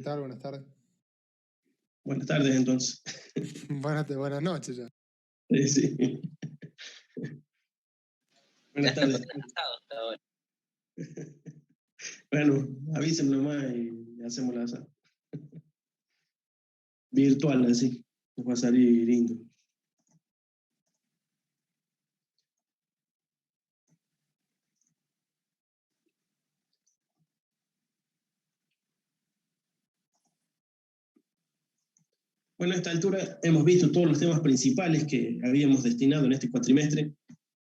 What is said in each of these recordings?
tal? Buenas tardes. Buenas tardes, entonces. Buenas noches ya. Sí. Buenas tardes. Bueno, avísenme nomás y hacemos la asada. Virtual, así. Nos va a salir lindo. Bueno, a esta altura hemos visto todos los temas principales que habíamos destinado en este cuatrimestre,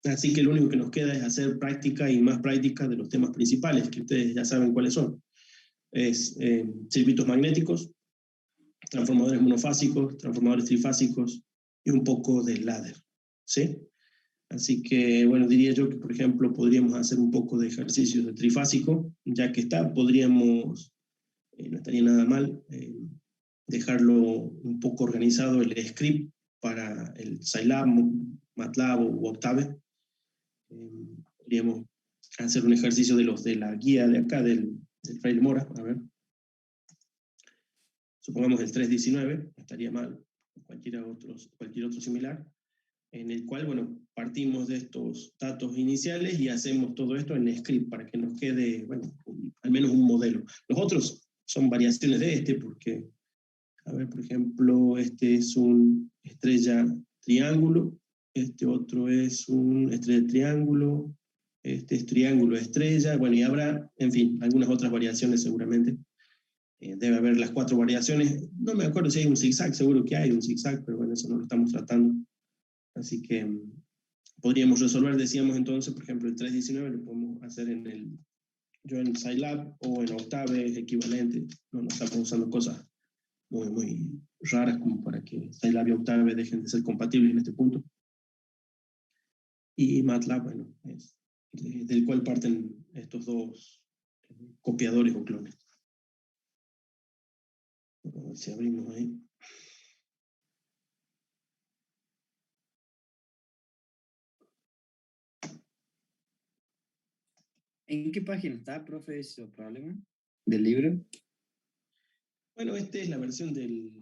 así que lo único que nos queda es hacer práctica y más práctica de los temas principales, que ustedes ya saben cuáles son. Es circuitos magnéticos, transformadores monofásicos, transformadores trifásicos y un poco de ladder, ¿sí? Así que, bueno, diría yo que, por ejemplo, podríamos hacer un poco de ejercicios de trifásico, ya que está, podríamos, no estaría nada mal, dejarlo un poco organizado el script para el Scilab, MATLAB o Octave. Podríamos hacer un ejercicio de los de la guía de acá, del Fraile Mora, a ver. Supongamos el 319, no estaría mal, cualquier otro similar, en el cual, bueno, partimos de estos datos iniciales y hacemos todo esto en script para que nos quede, bueno, al menos un modelo. Los otros son variaciones de este, porque, a ver, por ejemplo, este es un estrella triángulo, este otro es un estrella triángulo, este es triángulo estrella, bueno, y habrá, en fin, algunas otras variaciones seguramente. Debe haber las 4 variaciones, no me acuerdo si hay un zigzag, seguro que hay un zigzag, pero bueno, eso no lo estamos tratando. Así que podríamos resolver, decíamos entonces, por ejemplo, el 319 lo podemos hacer yo en Scilab o en Octave es equivalente, no estamos usando cosas muy, muy raras como para que Scilab y Octave dejen de ser compatibles en este punto. Y MATLAB, bueno, es del cual parten estos dos copiadores o clones. A ver si abrimos ahí. ¿En qué página está, profe, ese problema del libro? Bueno, esta es la versión del...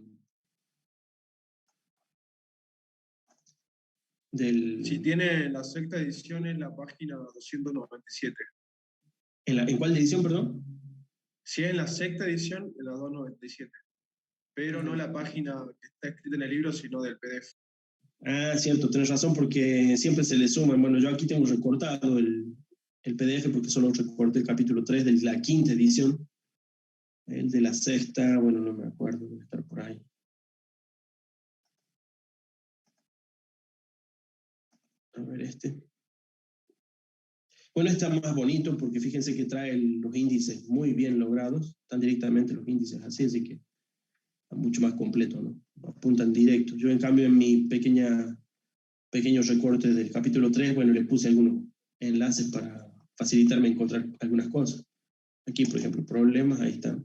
Si tiene la sexta edición es la página 297. ¿En cuál edición, perdón? Si es en la sexta edición, en la 297. Pero no la página que está escrita en el libro, sino del PDF. Ah, cierto, tenés razón, porque siempre se le suman. Bueno, yo aquí tengo recortado el PDF porque solo recorté el capítulo 3 de la quinta edición. El de la sexta, bueno, no me acuerdo, debe estar por ahí. A ver este. Bueno, está más bonito porque fíjense que trae los índices muy bien logrados. Están directamente los índices así que está mucho más completo, ¿no? Apuntan directo. Yo, en cambio, en mi pequeño recorte del capítulo 3, bueno, le puse algunos enlaces para facilitarme encontrar algunas cosas. Aquí, por ejemplo, problemas, ahí está.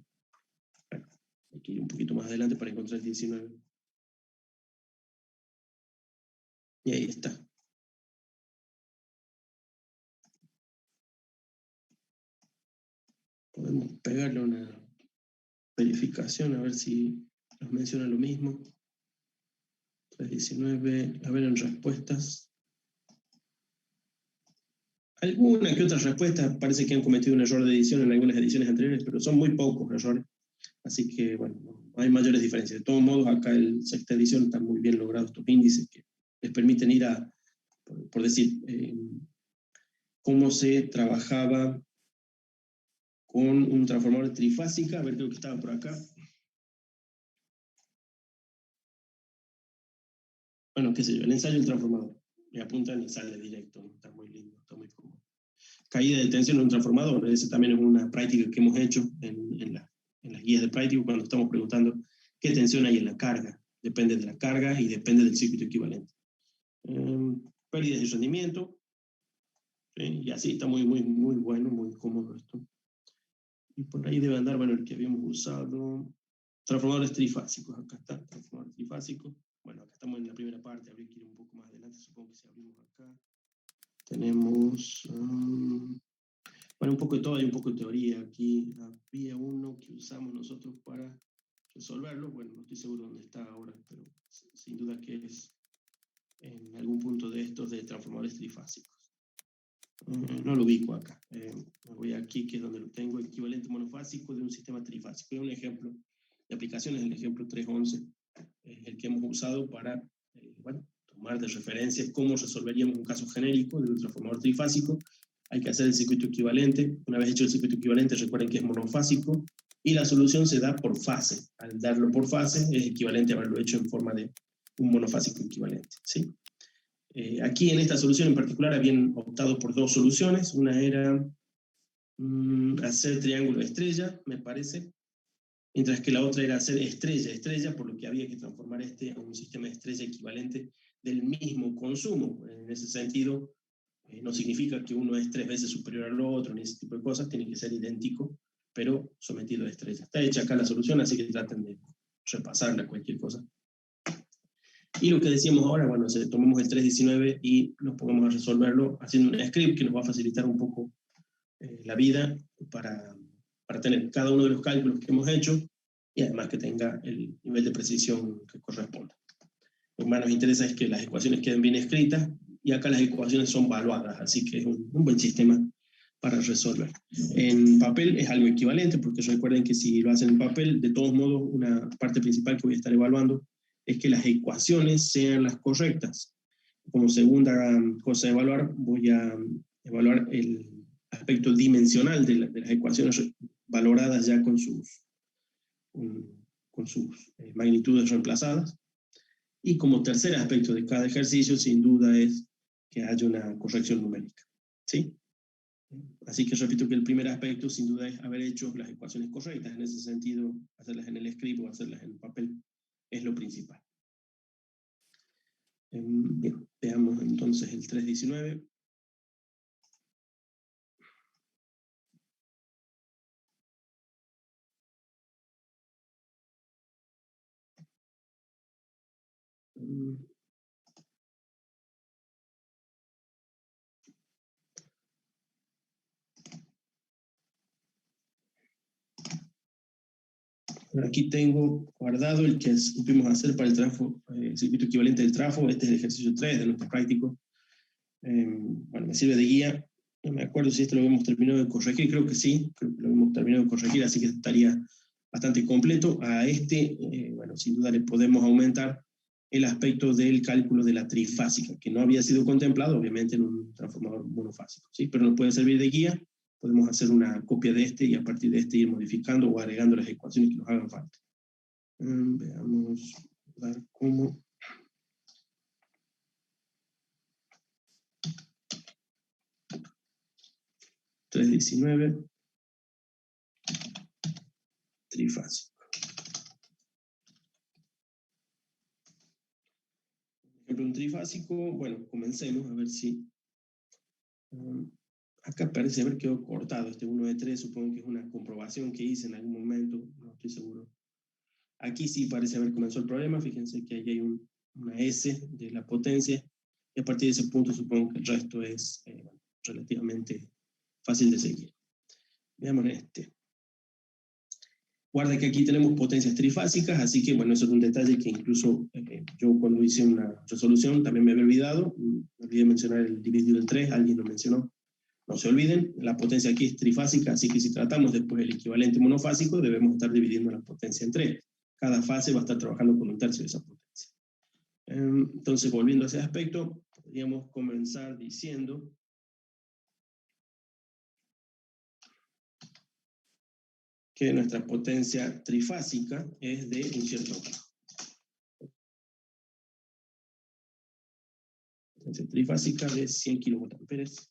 Bueno, hay que ir un poquito más adelante para encontrar el 19. Y ahí está. Podemos pegarle una verificación a ver si nos menciona lo mismo. 319, a ver en respuestas. Alguna que otra respuesta parece que han cometido un error de edición en algunas ediciones anteriores, pero son muy pocos errores. Así que, bueno, no hay mayores diferencias. De todos modos, acá en sexta edición están muy bien logrados estos índices que les permiten ir a, por decir, cómo se trabajaba con un transformador trifásica. A ver, creo que estaba por acá. Bueno, qué sé yo, el ensayo del transformador. Me apuntan y sale directo, ¿no? Está muy lindo, está muy cómodo. Caída de tensión en un transformador, esa también es una práctica que hemos hecho en las guías de práctica cuando estamos preguntando qué tensión hay en la carga. Depende de la carga y depende del circuito equivalente. Pérdidas de rendimiento, ¿sí? Y así está muy, muy, muy bueno, muy cómodo esto. Y por ahí debe andar, bueno, el que habíamos usado, transformadores trifásicos. Acá está, transformador trifásico. Bueno, acá estamos en la primera parte, habría que ir un poco más adelante, supongo que si abrimos acá. Tenemos Bueno, un poco de todo, hay un poco de teoría. Aquí había uno que usamos nosotros para resolverlo. Bueno, no estoy seguro dónde está ahora, pero sin duda que es en algún punto de estos de transformadores trifásicos. No lo ubico acá. Me voy aquí, que es donde lo tengo, equivalente monofásico de un sistema trifásico. Es un ejemplo de aplicaciones, el ejemplo 311, el que hemos usado para bueno, tomar de referencia cómo resolveríamos un caso genérico de un transformador trifásico. Hay que hacer el circuito equivalente. Una vez hecho el circuito equivalente, recuerden que es monofásico, y la solución se da por fase. Al darlo por fase, es equivalente a haberlo hecho en forma de un monofásico equivalente, ¿sí? Aquí en esta solución en particular habían optado por dos soluciones. Una era hacer triángulo estrella, me parece, mientras que la otra era hacer estrella, por lo que había que transformar este a un sistema de estrella equivalente del mismo consumo. En ese sentido, no significa que uno es 3 veces superior al otro, ni ese tipo de cosas, tiene que ser idéntico, pero sometido a estrella. Está hecha acá la solución, así que traten de repasarla, cualquier cosa. Y lo que decíamos ahora, bueno, tomamos el 319 y nos pongamos a resolverlo haciendo un script que nos va a facilitar un poco la vida para tener cada uno de los cálculos que hemos hecho y además que tenga el nivel de precisión que corresponda. Lo que más nos interesa es que las ecuaciones queden bien escritas y acá las ecuaciones son valuadas, así que es un buen sistema para resolver. En papel es algo equivalente, porque recuerden que si lo hacen en papel, de todos modos, una parte principal que voy a estar evaluando es que las ecuaciones sean las correctas. Como segunda cosa a evaluar, voy a evaluar el aspecto dimensional de las ecuaciones valoradas ya con sus magnitudes reemplazadas. Y como tercer aspecto de cada ejercicio, sin duda, es que haya una corrección numérica, ¿sí? Así que repito que el primer aspecto, sin duda, es haber hecho las ecuaciones correctas. En ese sentido, hacerlas en el script o hacerlas en el papel es lo principal. Bien, veamos entonces el 319. Aquí tengo guardado el que supimos hacer para el trafo, circuito equivalente del trafo. Este es el ejercicio 3 de nuestro práctico. Bueno, me sirve de guía. No me acuerdo si esto lo hemos terminado de corregir, creo que sí, creo que lo hemos terminado de corregir, así que estaría bastante completo. A este, bueno, sin duda le podemos aumentar el aspecto del cálculo de la trifásica, que no había sido contemplado, obviamente, en un transformador monofásico, ¿sí? Pero nos puede servir de guía. Podemos hacer una copia de este y a partir de este ir modificando o agregando las ecuaciones que nos hagan falta. Veamos dar cómo. (319) trifásico. Por ejemplo, un trifásico, bueno, comencemos a ver si. Acá parece haber quedado cortado este 1 de 3, supongo que es una comprobación que hice en algún momento, no estoy seguro. Aquí sí parece haber comenzado el problema, fíjense que ahí hay una S de la potencia, y a partir de ese punto supongo que el resto es relativamente fácil de seguir. Veamos este. Guarda que aquí tenemos potencias trifásicas, así que bueno, eso es un detalle que incluso yo cuando hice una resolución también me había olvidado, me olvidé mencionar el dividido en 3, alguien lo mencionó. No se olviden, la potencia aquí es trifásica, así que si tratamos después el equivalente monofásico, debemos estar dividiendo la potencia en 3. Cada fase va a estar trabajando con un tercio de esa potencia. Entonces, volviendo a ese aspecto, podríamos comenzar diciendo que nuestra potencia trifásica es de un cierto grado. Potencia trifásica de 100 kilovoltamperes.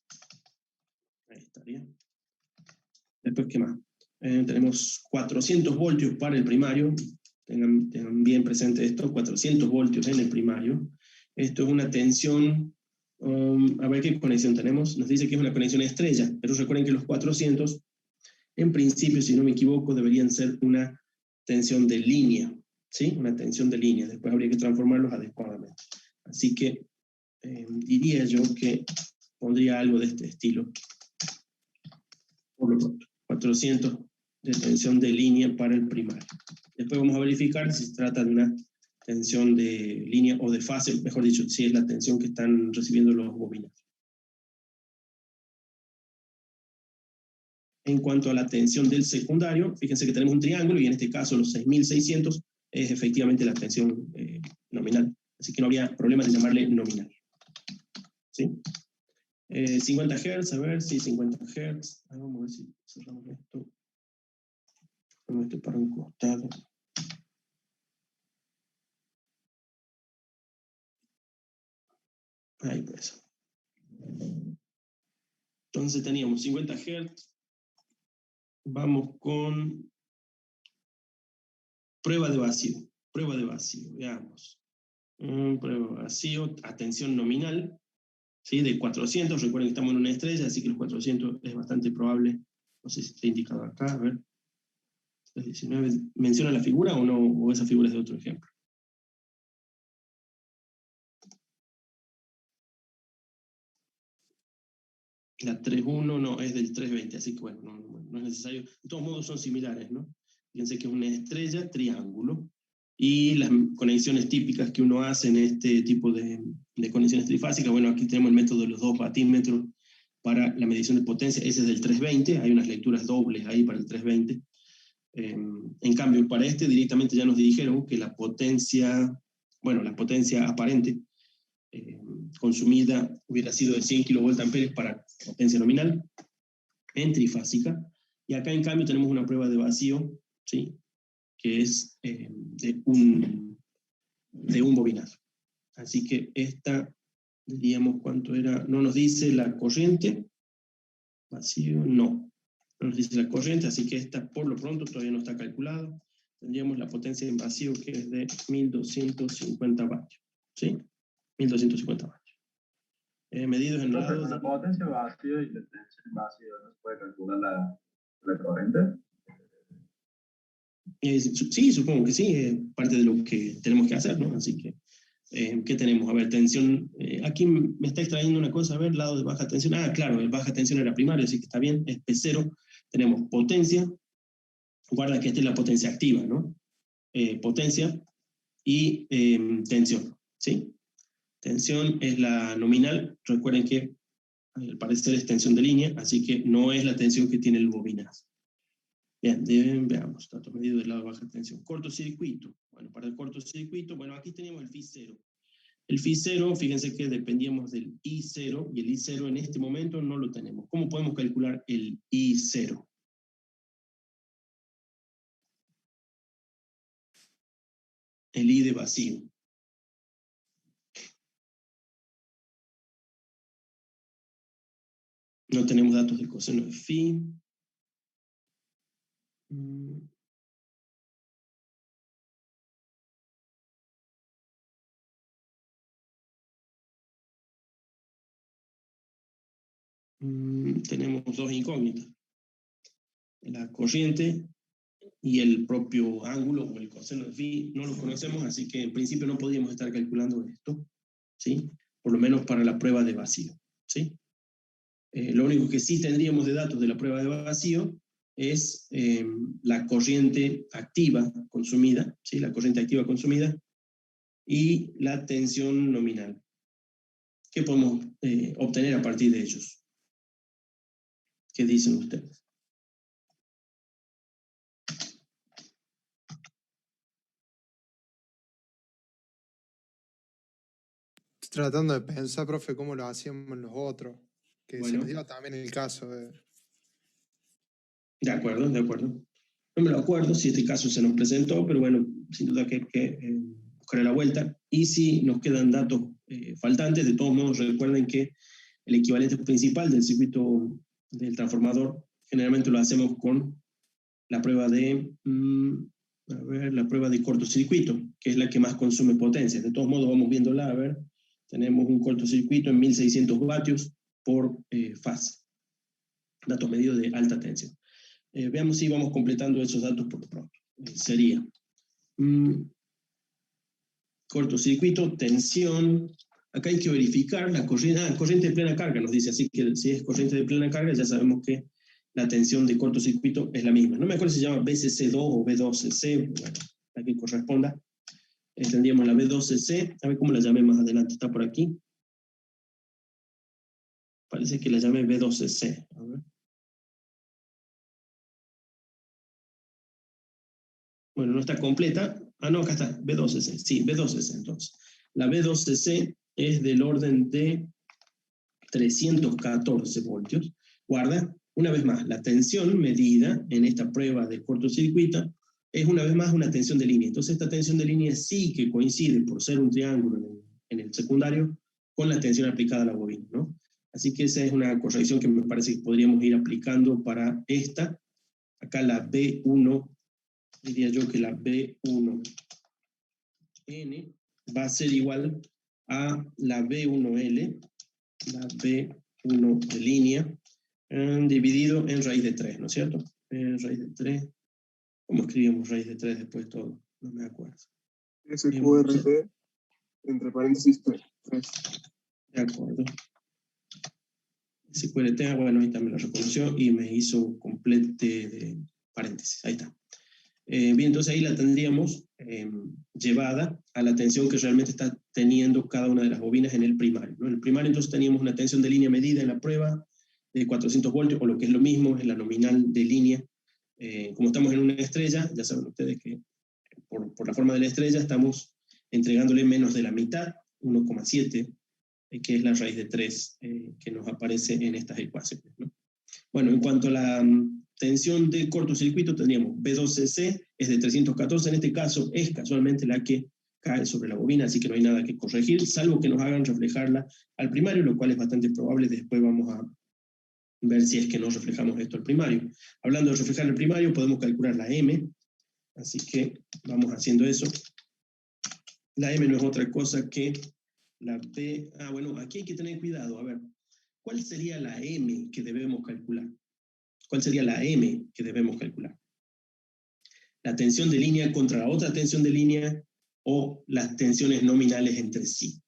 Ahí estaría. Después, ¿qué más? Tenemos 400 voltios para el primario. Tengan bien presente esto, 400 voltios en el primario. Esto es una tensión, a ver qué conexión tenemos. Nos dice que es una conexión estrella, pero recuerden que los 400, en principio, si no me equivoco, deberían ser una tensión de línea, ¿sí? Una tensión de línea. Después habría que transformarlos adecuadamente. Así que diría yo que pondría algo de este estilo. por lo pronto. 400 de tensión de línea para el primario. Después vamos a verificar si se trata de una tensión de línea o de fase, mejor dicho, si es la tensión que están recibiendo los bobinados. En cuanto a la tensión del secundario, fíjense que tenemos un triángulo y en este caso los 6600 es efectivamente la tensión nominal. Así que no habría problema en llamarle nominal. ¿Sí? 50 Hz, a ver, sí, 50 Hz. Vamos a ver si cerramos esto. Ponemos esto para un costado. Ahí pues. Entonces teníamos 50 Hz. Vamos con prueba de vacío. Prueba de vacío, veamos. Prueba de vacío, atención nominal, ¿sí? De 400. Recuerden que estamos en una estrella, así que los 400 es bastante probable. No sé si está indicado acá, a ver. 19, ¿menciona la figura o no? ¿O esa figura es de otro ejemplo? La 3.1 no, es del 3.20, así que bueno, no es necesario. De todos modos son similares, ¿no? Fíjense que es una estrella, triángulo, y las conexiones típicas que uno hace en este tipo de conexiones trifásicas, bueno, aquí tenemos el método de los 2 batímetros para la medición de potencia, ese es del 320, hay unas lecturas dobles ahí para el 320. En cambio, para este directamente ya nos dijeron que la potencia, bueno, la potencia aparente consumida hubiera sido de 100 kVA para potencia nominal en trifásica, y acá en cambio tenemos una prueba de vacío, ¿sí? Que es de un bobinazo. Así que esta, diríamos cuánto era, no nos dice la corriente, vacío, no nos dice la corriente, así que esta por lo pronto todavía no está calculada. Tendríamos la potencia en vacío que es de 1250 vatios, ¿sí? 1250 vatios. Medidos en Entonces, grados con la de... potencia vacío y la tensión en vacío, ¿no se puede calcular la corriente? Sí, supongo que sí, es parte de lo que tenemos que hacer, ¿no? Así que, ¿qué tenemos? A ver, tensión, aquí me está extrayendo una cosa, a ver, lado de baja tensión, claro, el baja tensión era primario, así que está bien, es P0, tenemos potencia, guarda que esta es la potencia activa, ¿no? Potencia y tensión, ¿sí? Tensión es la nominal, recuerden que al parecer es tensión de línea, así que no es la tensión que tiene el bobinazo. Bien, veamos, datos medidos del lado de baja tensión. Cortocircuito. Bueno, para el cortocircuito, bueno, aquí tenemos el Φ0. El Φ0, fíjense que dependíamos del I0, y el I0 en este momento no lo tenemos. ¿Cómo podemos calcular el I0? El I de vacío. No tenemos datos de coseno de phi. Tenemos dos incógnitas. La corriente y el propio ángulo o el coseno de phi no lo conocemos, así que en principio no podríamos estar calculando esto, ¿sí? Por lo menos para la prueba de vacío, ¿sí? Lo único que sí tendríamos de datos de la prueba de vacío es la corriente activa consumida, ¿sí? La corriente activa consumida y la tensión nominal. ¿Qué podemos obtener a partir de ellos? ¿Qué dicen ustedes? Estoy tratando de pensar, profe, cómo lo hacíamos los otros. Que se Bueno. nos dio también el caso de... De acuerdo, de acuerdo. No me lo acuerdo si este caso se nos presentó, pero bueno, sin duda que buscaré la vuelta. Y si nos quedan datos faltantes, de todos modos recuerden que el equivalente principal del circuito del transformador generalmente lo hacemos con la prueba de, la prueba de cortocircuito, que es la que más consume potencia. De todos modos vamos viéndola, a ver, tenemos un cortocircuito en 1600 vatios por fase. Datos medidos de alta tensión. Veamos si vamos completando esos datos por pronto. Sería cortocircuito, tensión. Acá hay que verificar la corriente, corriente de plena carga, nos dice, así que si es corriente de plena carga ya sabemos que la tensión de cortocircuito es la misma. No me acuerdo si se llama BCC2 o B2CC, bueno, la que corresponda. Tendríamos la B2CC, a ver cómo la llamé más adelante, está por aquí. Parece que la llamé B2CC. A ver. Bueno, no está completa. Ah, no, acá está, B2CC. Sí, B2CC entonces. La B2CC es del orden de 314 voltios. Guarda, una vez más, la tensión medida en esta prueba de cortocircuito es una vez más una tensión de línea. Entonces esta tensión de línea sí que coincide, por ser un triángulo en el secundario, con la tensión aplicada a la bobina, ¿no? Así que esa es una corrección que me parece que podríamos ir aplicando para esta. Acá la B1, diría yo que la B1N va a ser igual a la B1L, la B1 de línea, dividido en raíz de 3, ¿no es cierto? Raíz de 3. ¿Cómo escribimos raíz de 3 después de todo? No me acuerdo. SQRT, entre paréntesis 3. De acuerdo. SQRT, bueno, ahí también lo reconoció y me hizo complete de paréntesis. Ahí está. Bien, entonces ahí la tendríamos llevada a la tensión que realmente está teniendo cada una de las bobinas en el primario, ¿no? En el primario entonces teníamos una tensión de línea medida en la prueba de 400 voltios, o lo que es lo mismo, es la nominal de línea. Como estamos en una estrella, ya saben ustedes que por la forma de la estrella estamos entregándole menos de la mitad, 1,7, que es la raíz de 3 que nos aparece en estas ecuaciones, ¿no? Bueno, en cuanto a la tensión de cortocircuito, tendríamos B2CC, es de 314, en este caso es casualmente la que cae sobre la bobina, así que no hay nada que corregir, salvo que nos hagan reflejarla al primario, lo cual es bastante probable. Después vamos a ver si es que no reflejamos esto al primario. Hablando de reflejar el primario, podemos calcular la M, así que vamos haciendo eso. La M no es otra cosa que la B. Ah, bueno, aquí hay que tener cuidado. A ver, ¿cuál sería la M que debemos calcular? ¿Cuál sería la M que debemos calcular? ¿La tensión de línea contra la otra tensión de línea o las tensiones nominales entre sí?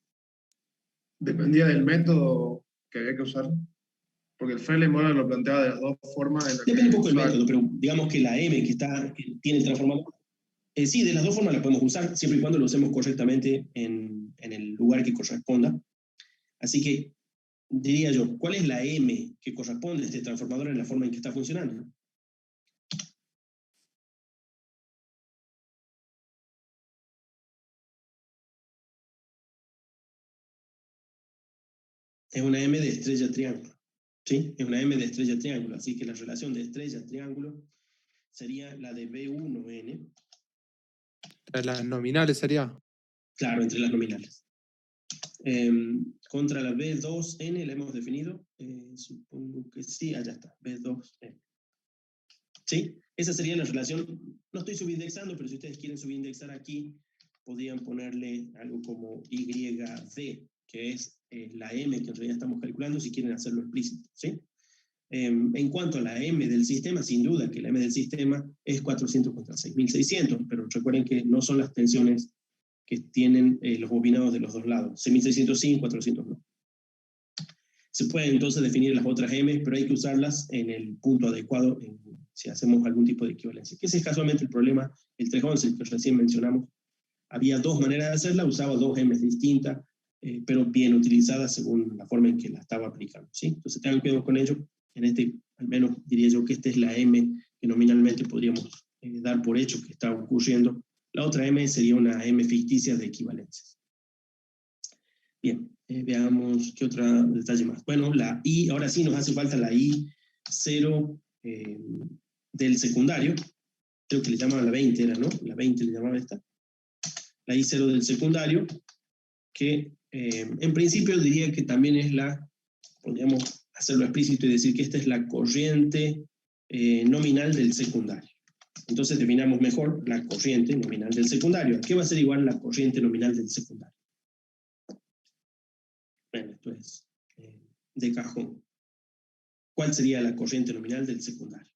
Dependía del método que había que usar, porque el Freilich-Moller lo planteaba de las dos formas. En Depende un poco del método, pero digamos que la M que tiene el transformador, sí, de las dos formas la podemos usar, siempre y cuando lo usemos correctamente en el lugar que corresponda. Así que diría yo, ¿cuál es la M que corresponde a este transformador en la forma en que está funcionando? Es una M de estrella triángulo, ¿sí? Es una M de estrella triángulo, así que la relación de estrella triángulo sería la de B1N. Las nominales sería. Claro, entre las nominales. Contra la B2N la hemos definido, supongo que sí, allá está, B2N. ¿Sí? Esa sería la relación. No estoy subindexando, pero si ustedes quieren subindexar aquí, podrían ponerle algo como YD, que es la M que en realidad estamos calculando, si quieren hacerlo explícito, ¿sí? En cuanto a la M del sistema, sin duda que la M del sistema es 400 contra 6600, pero recuerden que no son las tensiones que tienen los bobinados de los dos lados. 6600 sí, 400 no. Se pueden entonces definir las otras M, pero hay que usarlas en el punto adecuado si hacemos algún tipo de equivalencia. Que ese es casualmente el problema, el 311 que recién mencionamos. Había dos maneras de hacerla, usaba dos M distintas, pero bien utilizadas según la forma en que la estaba aplicando, ¿sí? Entonces tengan cuidado con ello. En este, al menos diría yo que esta es la M que nominalmente podríamos dar por hecho que está ocurriendo. La otra M sería una M ficticia de equivalencias. Bien, veamos qué otro detalle más. Bueno, la I, ahora sí nos hace falta la I0 del secundario. Creo que le llamaban la 20, era, ¿no? La 20 le llamaba esta. La I0 del secundario, que en principio diría que también es podríamos hacerlo explícito y decir que esta es la corriente nominal del secundario. Entonces definamos mejor la corriente nominal del secundario. ¿A qué va a ser igual la corriente nominal del secundario? Bueno, esto es de cajón. ¿Cuál sería la corriente nominal del secundario?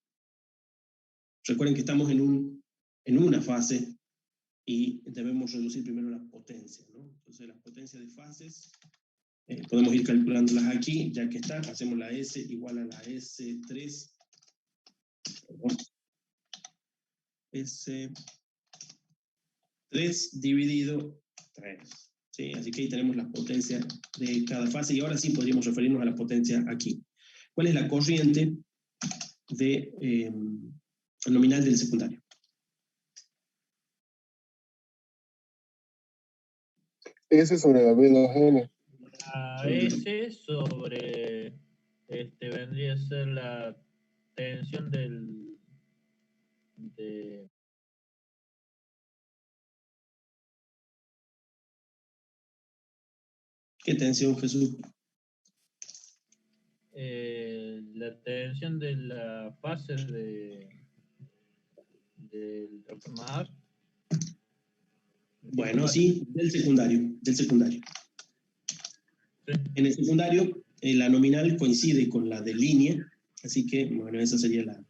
Recuerden que estamos en una fase y debemos reducir primero la potencia, ¿no? Entonces las potencias de fases podemos ir calculándolas aquí, ya que está, hacemos la S igual a la S3 perdón. S3 dividido 3. ¿Sí? Así que ahí tenemos la potencia de cada fase y ahora sí podríamos referirnos a la potencia aquí. ¿Cuál es la corriente de, nominal del secundario? S sobre la B2N. A S sobre, vendría a ser la tensión de ¿Qué tensión, Jesús? la tensión de la fase del transformador. Bueno, sí, del secundario. Sí. En el secundario, la nominal coincide con la de línea, así que, bueno, esa sería la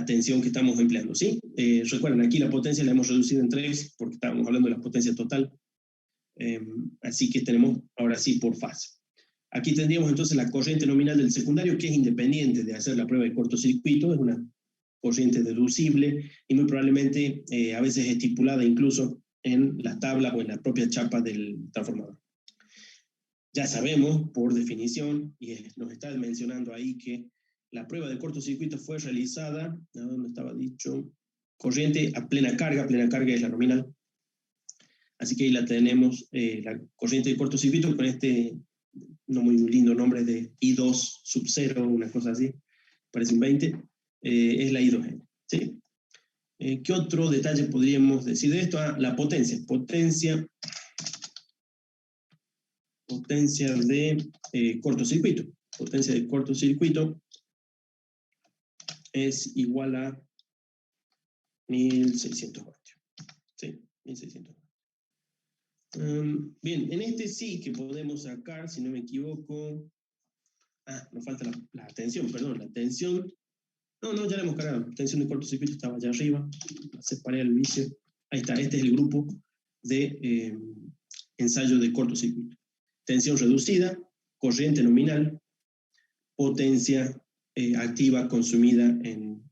tensión que estamos empleando, ¿sí? Recuerden, aquí la potencia la hemos reducido en 3 porque estábamos hablando de la potencia total. Así que tenemos, ahora sí, por fase. Aquí tendríamos entonces la corriente nominal del secundario, que es independiente de hacer la prueba de cortocircuito, es una corriente deducible y muy probablemente a veces estipulada incluso en la tabla o en la propia chapa del transformador. Ya sabemos, por definición, y nos está mencionando ahí que la prueba de cortocircuito fue realizada, ¿a dónde estaba dicho? Corriente a plena carga es la nominal. Así que ahí la tenemos, la corriente de cortocircuito con este no muy lindo nombre de I2 sub 0, una cosa así, parece un 20, es la I2N. ¿Sí? ¿Qué otro detalle podríamos decir de esto? La potencia. Potencia de cortocircuito. Potencia de cortocircuito es igual a 1600 vatios. ¿Sí? 1600 vatios. Bien, en este sí que podemos sacar, si no me equivoco, nos falta la tensión, perdón, la tensión. No, ya la hemos cargado. Tensión de cortocircuito estaba allá arriba. Separé el vicio. Ahí está, este es el grupo de ensayo de cortocircuito. Tensión reducida, corriente nominal, potencia activa consumida en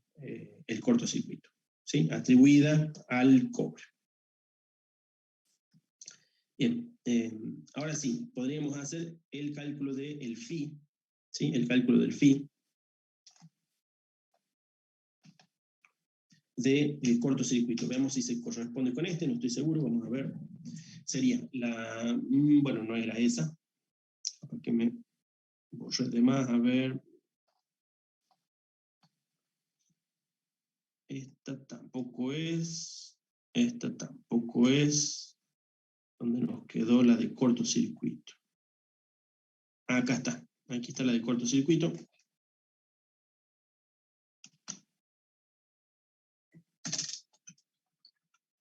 el cortocircuito, ¿sí? Atribuida al cobre. Bien, ahora sí, podríamos hacer el cálculo del phi, ¿sí? El cálculo del phi de cortocircuito. Veamos si se corresponde con este, no estoy seguro, vamos a ver. Sería la, bueno, no era esa, porque me borré de más, a ver. Esta tampoco es, ¿dónde nos quedó la de cortocircuito? Acá está, aquí está la de cortocircuito.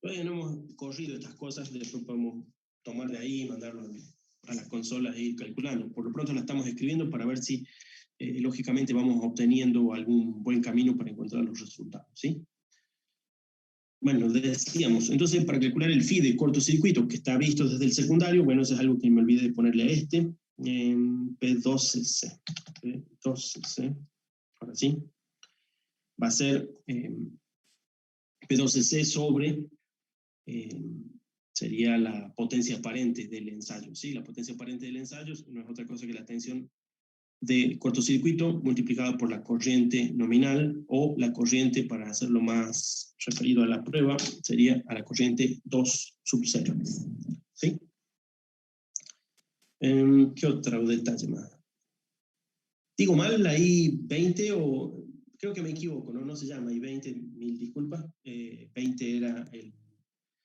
Todavía no hemos corrido estas cosas, después podemos tomar de ahí y mandarlo a la consola e ir calculando. Por lo pronto la estamos escribiendo para ver si lógicamente vamos obteniendo algún buen camino para encontrar los resultados, ¿sí? Bueno, decíamos, entonces para calcular el phi de cortocircuito que está visto desde el secundario, bueno, eso es algo que me olvidé de ponerle a este, P12C, P12C, ahora sí, va a ser P12C sobre, sería la potencia aparente del ensayo, ¿sí? La potencia aparente del ensayo no es otra cosa que la tensión de cortocircuito multiplicada por la corriente nominal, o la corriente, para hacerlo más referido a la prueba, sería a la corriente 2 sub 0. ¿Sí? ¿Qué otro detalle más? ¿Digo mal la I20 o creo que me equivoco? No se llama I20, mil disculpas. 20 era el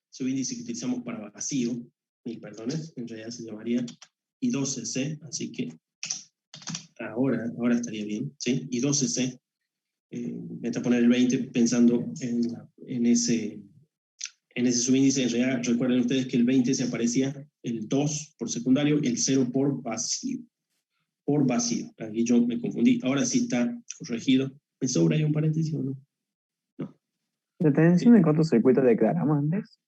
subíndice que utilizamos para vacío, mil perdones, en realidad se llamaría I12C, así que ahora estaría bien, ¿sí? Y 12C, voy a poner el 20 pensando en ese subíndice. En realidad, recuerden ustedes que el 20 se aparecía el 2 por secundario, el 0 por vacío. Por vacío. Aquí yo me confundí. Ahora sí está corregido. ¿Me sobra ahí un paréntesis o no? No. ¿La tensión de cortocircuito declaramos antes?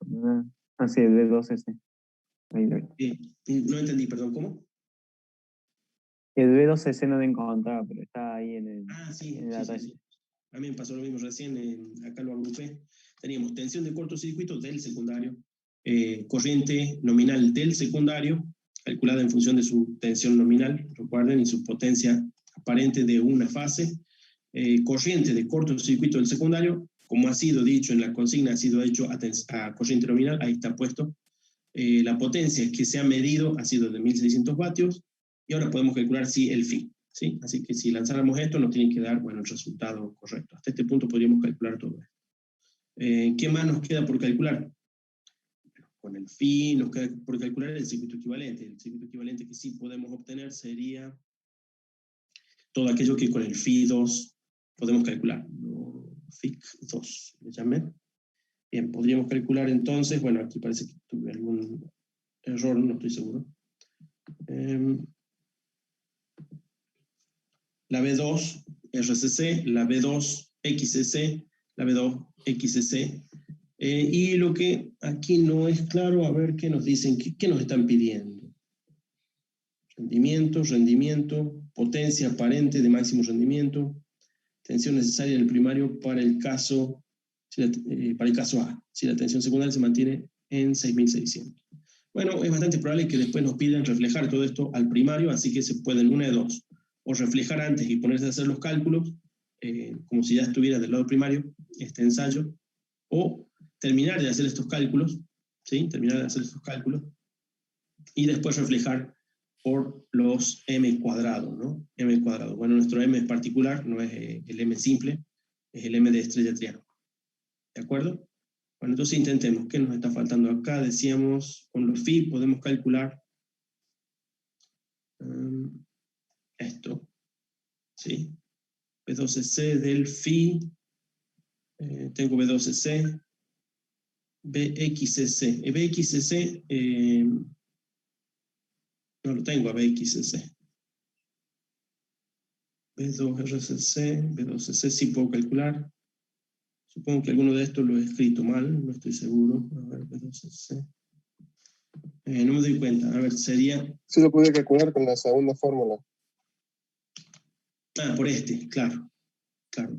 Sí, el B12C. No entendí, perdón, ¿cómo? El B12C no lo encontraba, pero está ahí en el. Sí, en la sí. A mí me pasó lo mismo recién, acá lo agrupé. Teníamos tensión de cortocircuito del secundario, corriente nominal del secundario, calculada en función de su tensión nominal, recuerden, y su potencia aparente de una fase, corriente de cortocircuito del secundario, como ha sido dicho en la consigna, ha sido hecho a corriente nominal, ahí está puesto. La potencia que se ha medido ha sido de 1600 vatios, y ahora podemos calcular el phi, ¿sí? Así que si lanzáramos esto, nos tiene que dar, bueno, el resultado correcto. Hasta este punto podríamos calcular todo esto. ¿Qué más nos queda por calcular? Con el phi nos queda por calcular el circuito equivalente. El circuito equivalente que sí podemos obtener sería todo aquello que con el phi 2 podemos calcular. No, phi 2, le llamé. Bien, podríamos calcular entonces, bueno, aquí parece que tuve algún error, no estoy seguro. La B2 RCC, la B2 XCC, la B2 XCC. Y lo que aquí no es claro, a ver qué nos dicen, qué nos están pidiendo. Rendimiento, potencia aparente de máximo rendimiento, tensión necesaria en el primario para el caso A, si la tensión secundaria se mantiene en 6600. Bueno, es bastante probable que después nos pidan reflejar todo esto al primario, así que se pueden una de dos, o reflejar antes y ponerse a hacer los cálculos, como si ya estuviera del lado primario, este ensayo, o terminar de hacer estos cálculos, ¿sí? Terminar de hacer estos cálculos, y después reflejar por los m cuadrados, ¿no? M cuadrado. Bueno, nuestro m es particular, no es el m simple, es el m de estrella triángulo. ¿De acuerdo? Bueno, entonces intentemos. ¿Qué nos está faltando acá? Decíamos, con los phi podemos calcular esto, ¿sí? B12C del phi, tengo B12C, BXC. BXC, no lo tengo a BXC. B2RCC, B2CC sí puedo calcular. Supongo que alguno de estos lo he escrito mal, no estoy seguro. A ver, B2CC. No me doy cuenta. A ver, sería... Sí lo pude calcular con la segunda fórmula. Ah, por este, claro. Claro.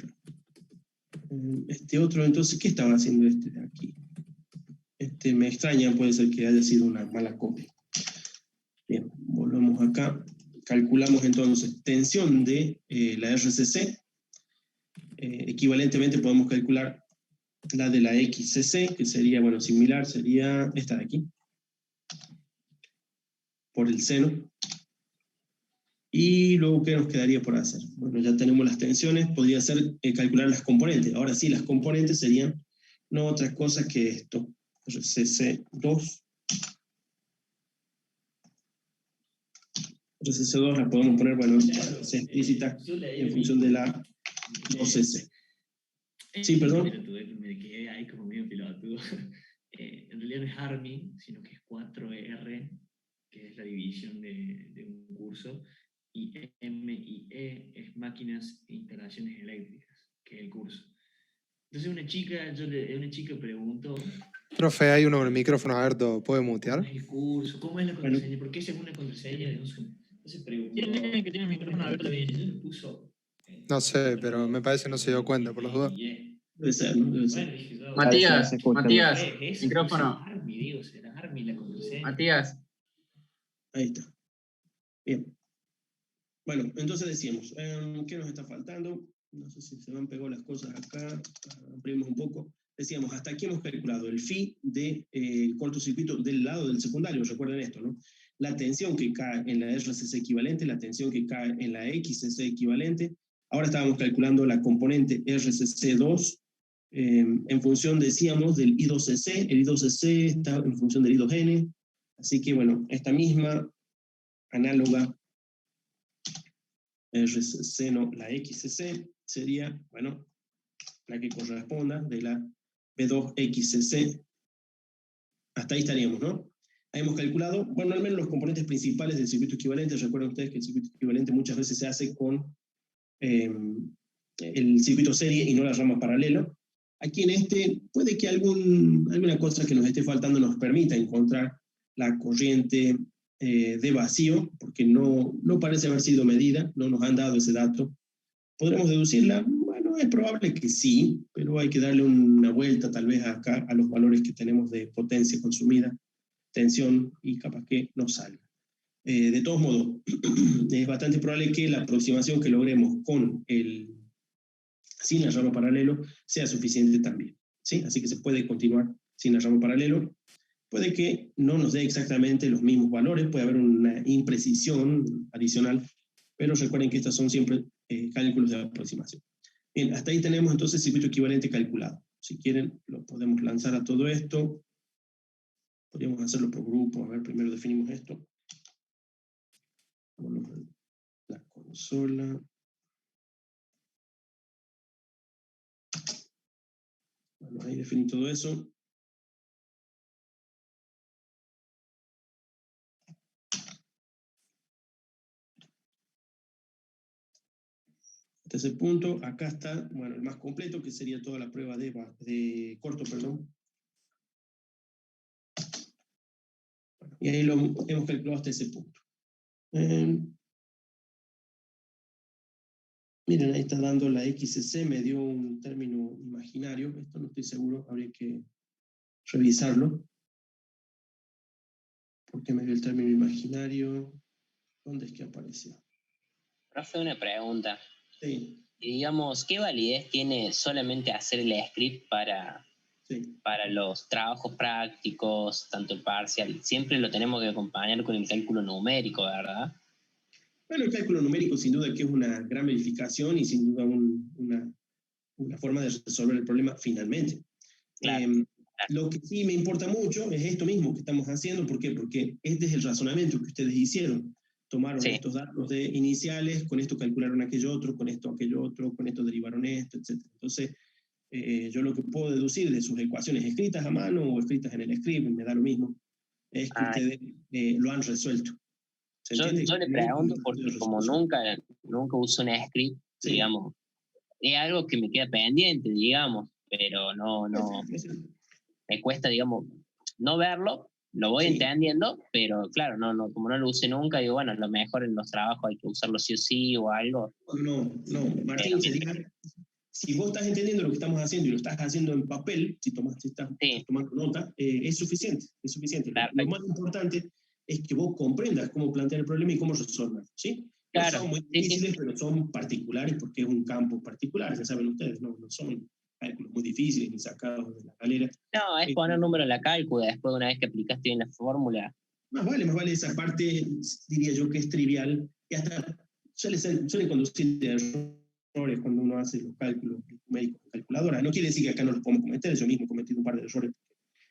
Este otro, entonces, ¿qué estaba haciendo este de aquí? Este me extraña, puede ser que haya sido una mala copia. Bien, volvemos acá. Calculamos entonces tensión de la RCC. Equivalentemente podemos calcular la de la XCC, que sería, bueno, similar, sería esta de aquí, por el seno. Y luego, ¿qué nos quedaría por hacer? Bueno, ya tenemos las tensiones, podría ser calcular las componentes. Ahora sí, las componentes serían no otra cosa que esto, RCC2. RCC2 la podemos poner, bueno, para ser explícita en función de la 2CC. Sí, perdón. Me quedé ahí como medio pelotudo. En realidad no es ARMI, sino que es 4R, que es la división de un curso, y MIE es máquinas e instalaciones eléctricas, que es el curso. Entonces una chica preguntó... Profe, hay uno con el micrófono abierto, ¿puede mutear? ¿Cómo es el curso? ¿Cómo es la contraseña? ¿Por qué es una contraseña de un Zoom? Entonces preguntó... ¿Quién que tiene el micrófono abierto? Y le puso... No sé, pero me parece que no se dio cuenta, por las dudas. Debe ser, ¿no? Debe ser. Matías, Matías, micrófono. Army, digo, será Army la contraseña. Matías. Ahí está. Bien. Bueno, entonces decíamos, ¿qué nos está faltando? No sé si se me han pegado las cosas acá, abrimos un poco. Decíamos, hasta aquí hemos calculado el phi de cortocircuito del lado del secundario, recuerden esto, ¿no? La tensión que cae en la RCC equivalente, la tensión que cae en la XCC equivalente. Ahora estábamos calculando la componente RCC2 en función, decíamos, del I2CC. El I2CC está en función del I2N. Así que, bueno, esta misma análoga RCC, no, la XCC sería, bueno, la que corresponda de la B2XCC. Hasta ahí estaríamos, ¿no? Ahí hemos calculado, bueno, al menos los componentes principales del circuito equivalente. Recuerden ustedes que el circuito equivalente muchas veces se hace con el circuito serie y no la rama paralela. Aquí en este, puede que alguna cosa que nos esté faltando nos permita encontrar la corriente de vacío, porque no parece haber sido medida, no nos han dado ese dato. ¿Podremos deducirla? Bueno, Bueno, es probable que sí, pero hay que darle una vuelta tal vez acá a los valores que tenemos de potencia consumida, tensión, y capaz que no salga. De todos modos, es bastante probable que la aproximación que logremos sin el ramo paralelo sea suficiente también, ¿sí? Así que se puede continuar sin el ramo paralelo. Puede que no nos dé exactamente los mismos valores, puede haber una imprecisión adicional, pero recuerden que estas son siempre cálculos de aproximación. Bien, hasta ahí tenemos entonces circuito equivalente calculado. Si quieren, lo podemos lanzar a todo esto. Podríamos hacerlo por grupo. A ver, primero definimos esto. Vámonos a la consola. Bueno, ahí definí todo eso. Hasta ese punto, acá está, bueno, el más completo, que sería toda la prueba de corto, perdón. Bueno, y ahí lo hemos calculado hasta ese punto. Miren, ahí está dando la XC, me dio un término imaginario, esto no estoy seguro, habría que revisarlo. ¿Por qué me dio el término imaginario? ¿Dónde es que apareció? Profe, una pregunta. Sí. Digamos, ¿qué validez tiene solamente hacer el script para los trabajos prácticos, tanto el parcial? Siempre lo tenemos que acompañar con el cálculo numérico, ¿verdad? Bueno, el cálculo numérico sin duda que es una gran verificación y sin duda una forma de resolver el problema finalmente. Claro. Lo que sí me importa mucho es esto mismo que estamos haciendo. ¿Por qué? Porque este es el razonamiento que ustedes hicieron. Tomaron estos datos de iniciales, con esto calcularon aquello otro, con esto aquello otro, con esto derivaron esto, etc. Entonces, yo lo que puedo deducir de sus ecuaciones escritas a mano o escritas en el script, me da lo mismo, es que ustedes lo han resuelto. Yo le pregunto porque como nunca uso un script, digamos, es algo que me queda pendiente, digamos, pero no me cuesta, digamos, no verlo, lo voy entendiendo, pero claro, como no lo usé nunca, digo, bueno, a lo mejor en los trabajos hay que usarlo sí o sí o algo. No, Martín, si vos estás entendiendo lo que estamos haciendo y lo estás haciendo en papel, si estás tomando nota, es suficiente, es suficiente. Lo más importante es que vos comprendas cómo plantear el problema y cómo resolverlo, ¿sí? Claro. No son muy difíciles, pero son particulares porque es un campo particular, ya saben ustedes, no son cálculos muy difíciles ni sacados de la galera. No, es poner número en la cálcula después de una vez que aplicaste bien la fórmula. Más vale esa parte, diría yo que es trivial, y hasta suele conducir a errores cuando uno hace los cálculos numéricos en calculadora. No quiere decir que acá no los podemos cometer, yo mismo he cometido un par de errores.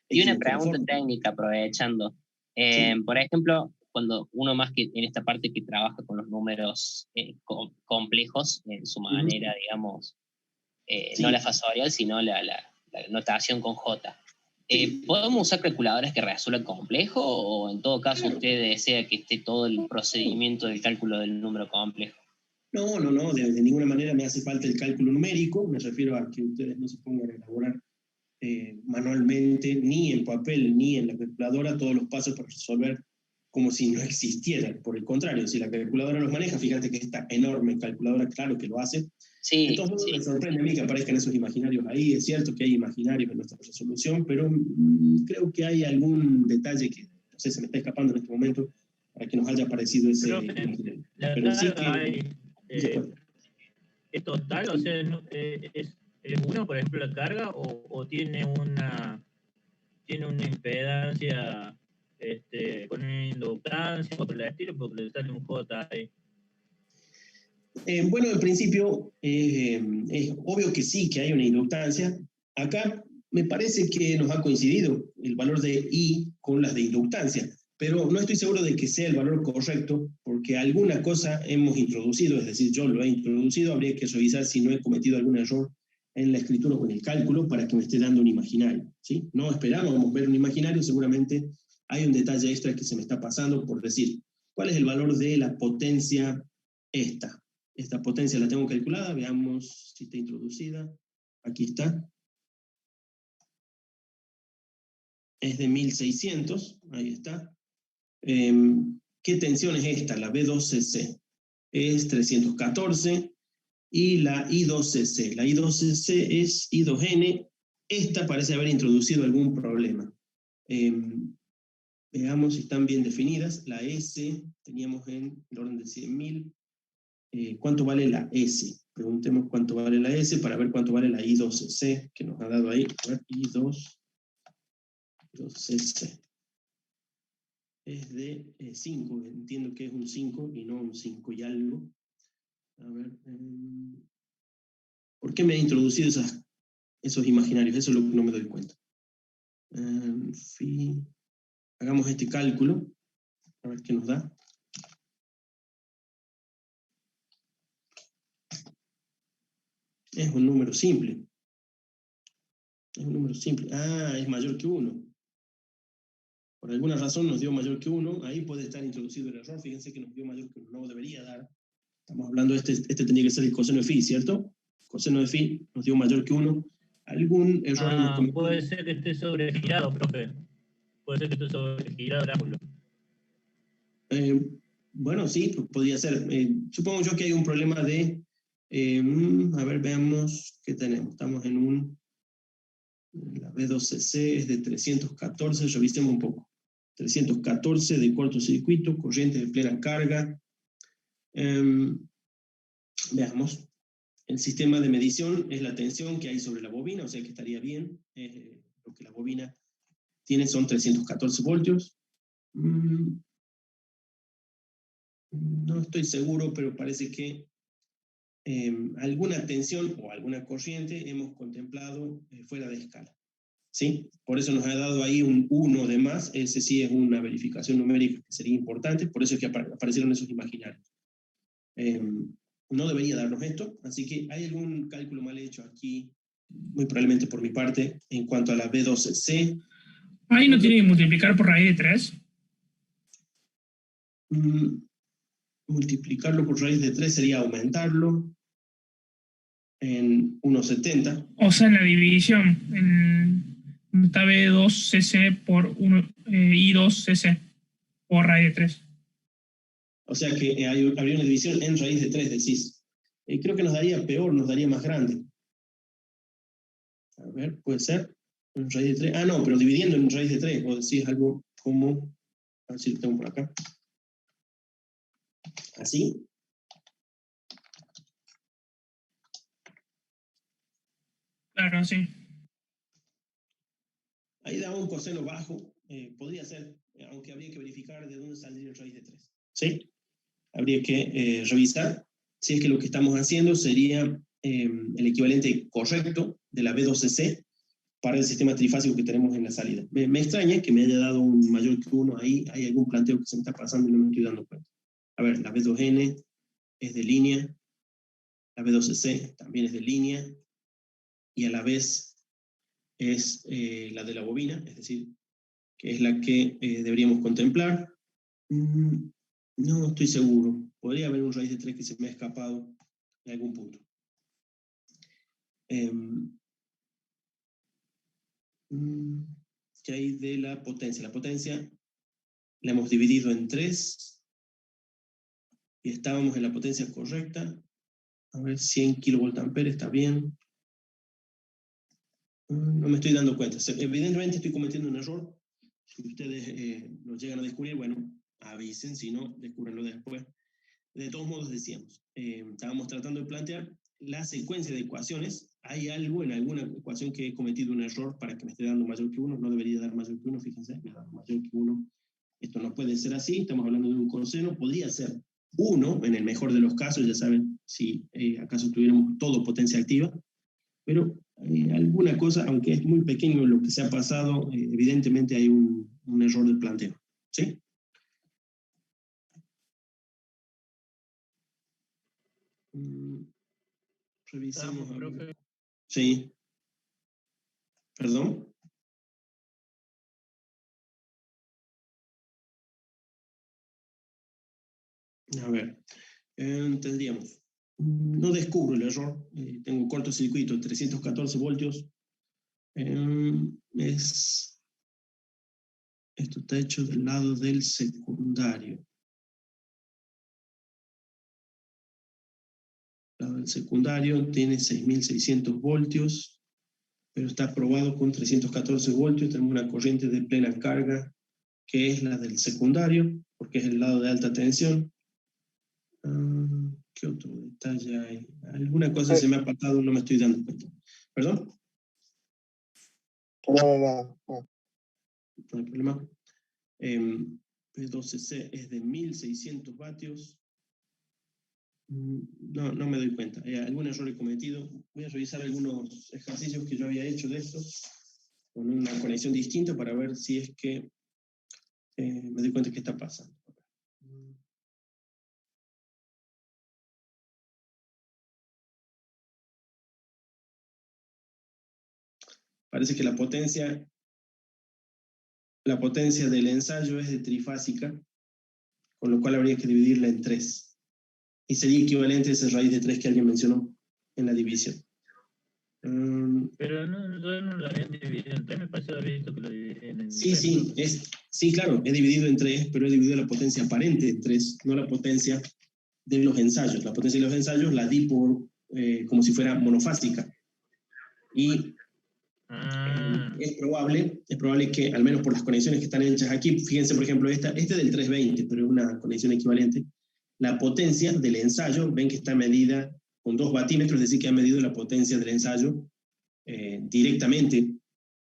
Y una pregunta técnica, aprovechando. Por ejemplo, cuando uno más que en esta parte que trabaja con los números complejos, en su manera, digamos, no la fasorial, sino la notación con J. ¿Podemos usar calculadoras que resuelvan complejo o en todo caso usted desea que esté todo el procedimiento del cálculo del número complejo? No, de ninguna manera me hace falta el cálculo numérico, me refiero a que ustedes no se pongan a elaborar manualmente, ni en papel, ni en la calculadora, todos los pasos para resolver como si no existieran. Por el contrario, si la calculadora los maneja, fíjate que esta enorme calculadora, claro que lo hace. Entonces me sorprende a mí que aparezcan esos imaginarios ahí. Es cierto que hay imaginarios en nuestra resolución, pero creo que hay algún detalle que, no sé, se me está escapando en este momento, para que nos haya aparecido ese imaginario. Pero sí que... ¿Es total? O sea, ¿es uno, por ejemplo, la carga o tiene una impedancia con una inductancia o por el estilo, porque le sale un J ahí? Bueno, en principio es obvio que sí, que hay una inductancia. Acá me parece que nos ha coincidido el valor de I con las de inductancia, pero no estoy seguro de que sea el valor correcto, porque alguna cosa hemos introducido, es decir, yo lo he introducido, habría que revisar si no he cometido algún error en la escritura o en el cálculo para que me esté dando un imaginario, ¿sí? No esperábamos ver un imaginario, seguramente hay un detalle extra que se me está pasando por decir. ¿Cuál es el valor de la potencia esta? Esta potencia la tengo calculada, veamos si está introducida. Aquí está. Es de 1600, ahí está. ¿Qué tensión es esta? La B2CC. Es 314. y la I2CC. La I2CC es I2N. Esta parece haber introducido algún problema. Veamos si están bien definidas. La S teníamos en el orden de 100.000. ¿Cuánto vale la S? Preguntemos cuánto vale la S para ver cuánto vale la I2CC que nos ha dado ahí. A ver, I2CC. Es de 5, entiendo que es un 5 y no un 5 y algo. A ver, ¿por qué me ha introducido esos imaginarios? Eso es lo que no me doy cuenta. Hagamos este cálculo, a ver qué nos da. Es un número simple. Es un número simple. Ah, es mayor que 1. Por alguna razón nos dio mayor que 1. Ahí puede estar introducido el error. Fíjense que nos dio mayor que 1. No debería dar. Estamos hablando de este tendría que ser el coseno de phi, ¿cierto? Coseno de phi nos dio mayor que 1. Algún error hemos cometido. Puede ser que esté sobregirado, profe. Puede ser que esté sobregirado el ángulo. Bueno, sí, podría ser. Supongo yo que hay un problema de... a ver, veamos qué tenemos. Estamos en la B2CC es de 314, revisemos un poco. 314 de cortocircuito, corriente de plena carga. Veamos. El sistema de medición es la tensión que hay sobre la bobina, o sea que estaría bien. Lo que la bobina tiene son 314 voltios. No estoy seguro, pero parece que alguna tensión o alguna corriente hemos contemplado fuera de escala. ¿Sí? Por eso nos ha dado ahí un 1 de más. Ese sí es una verificación numérica que sería importante, por eso es que aparecieron esos imaginarios. No debería darnos esto, así que hay algún cálculo mal hecho aquí, muy probablemente por mi parte, en cuanto a la B2C. Ahí no tiene que multiplicar por raíz de 3. Multiplicarlo por raíz de 3 sería aumentarlo en 1,70. O sea, en la división, está B2CC por I2CC por raíz de 3. O sea que habría una división en raíz de 3, decís. Creo que nos daría peor, nos daría más grande. A ver, puede ser. En raíz de 3. Ah, no, pero dividiendo en raíz de 3. O decís algo como... A ver si lo tengo por acá. Así. Claro, sí. Ahí da un coseno bajo. Podría ser, aunque habría que verificar de dónde saldría el raíz de 3. ¿Sí? Habría que revisar si es que lo que estamos haciendo sería el equivalente correcto de la B2CC para el sistema trifásico que tenemos en la salida. Me extraña que me haya dado un mayor que 1 ahí. Hay algún planteo que se me está pasando y no me estoy dando cuenta. A ver, la B2N es de línea, la B2CC también es de línea, y a la vez es la de la bobina, es decir, que es la que deberíamos contemplar. No estoy seguro. Podría haber un raíz de 3 que se me ha escapado en algún punto. ¿Qué hay de la potencia? La potencia la hemos dividido en 3 y estábamos en la potencia correcta. A ver, 100 kVA está bien. No me estoy dando cuenta. Evidentemente estoy cometiendo un error. Si ustedes lo llegan a descubrir, bueno, avisen, si no, descúbranlo después. De todos modos, decíamos, estábamos tratando de plantear la secuencia de ecuaciones. Hay algo en alguna ecuación que he cometido un error para que me esté dando mayor que 1. No debería dar mayor que 1, fíjense, me ha dado mayor que 1. Esto no puede ser así, estamos hablando de un coseno. Podría ser 1 en el mejor de los casos, ya saben, si acaso tuviéramos todo potencia activa. Pero alguna cosa, aunque es muy pequeño lo que se ha pasado, evidentemente hay un error de planteo. ¿Sí? Revisamos. Profe. Sí. ¿Perdón? A ver. Tendríamos. No descubro el error. Tengo cortocircuito, 314 voltios. Esto está hecho del lado del secundario. lado del secundario tiene 6.600 voltios, pero está aprobado con 314 voltios. Tenemos una corriente de plena carga, que es la del secundario, porque es el lado de alta tensión. ¿Qué otro detalle hay? Alguna cosa se me ha pasado, no me estoy dando cuenta. ¿Perdón? No. No hay problema. P12C es de 1.600 vatios. No me doy cuenta. ¿Algún error he cometido? Voy a revisar algunos ejercicios que yo había hecho de estos con una conexión distinta para ver si es que me doy cuenta que está pasando. Parece que la potencia del ensayo es de trifásica, con lo cual habría que dividirla en 3. Y sería equivalente a esa raíz de 3 que alguien mencionó en la división. Pero no lo habían dividido en 3, me parece haber visto que lo dividían en Sí, claro, he dividido en 3, pero he dividido la potencia aparente en 3, no la potencia de los ensayos. La potencia de los ensayos la di por como si fuera monofásica. Y es probable que, al menos por las conexiones que están hechas aquí, fíjense por ejemplo, este del 320, pero es una conexión equivalente, la potencia del ensayo, ven que está medida con 2 vatímetros, es decir, que ha medido la potencia del ensayo directamente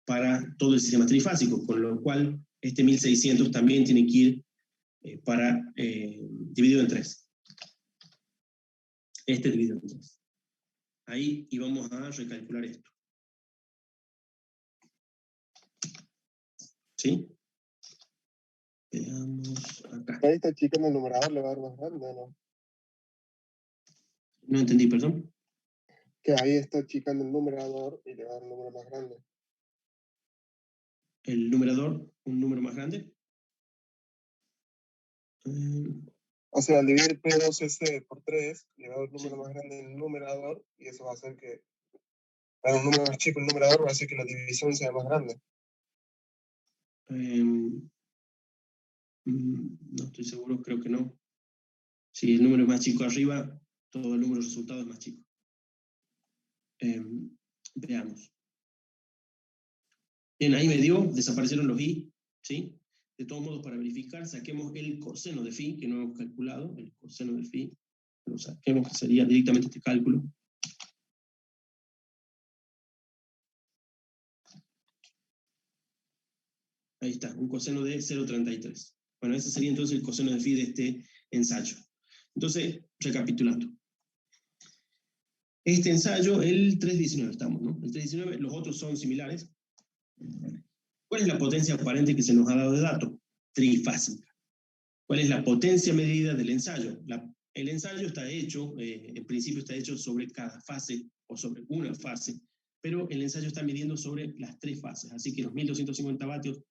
para todo el sistema trifásico, con lo cual este 1600 también tiene que ir dividido en 3. Este dividido en 3. Ahí, y vamos a recalcular esto. ¿Sí? Veamos acá. Ahí está chico en el numerador, le va a dar más grande, ¿no? No entendí, perdón. Que ahí está achicando el numerador y le va a dar un número más grande. El numerador, un número más grande. O sea, al dividir P2C por 3, le va a dar un número más grande en el numerador y eso va a hacer que, para un número más chico el numerador, va a hacer que la división sea más grande. No estoy seguro, creo que no. Si el número es más chico arriba, todo el número resultado es más chico. Veamos. Bien, ahí me dio, desaparecieron los i, ¿sí? De todos modos, para verificar, saquemos el coseno de phi, que no hemos calculado, el coseno de phi, lo saquemos, que sería directamente este cálculo. Ahí está, un coseno de 0,33. Bueno, ese sería entonces el coseno de phi de este ensayo. Entonces, recapitulando. Este ensayo, el 319 estamos, ¿no? El 319, los otros son similares. ¿Cuál es la potencia aparente que se nos ha dado de dato? Trifásica. ¿Cuál es la potencia medida del ensayo? El ensayo está hecho, en principio está hecho sobre cada fase o sobre una fase, pero el ensayo está midiendo sobre las 3 fases. Así que los 1250 vatios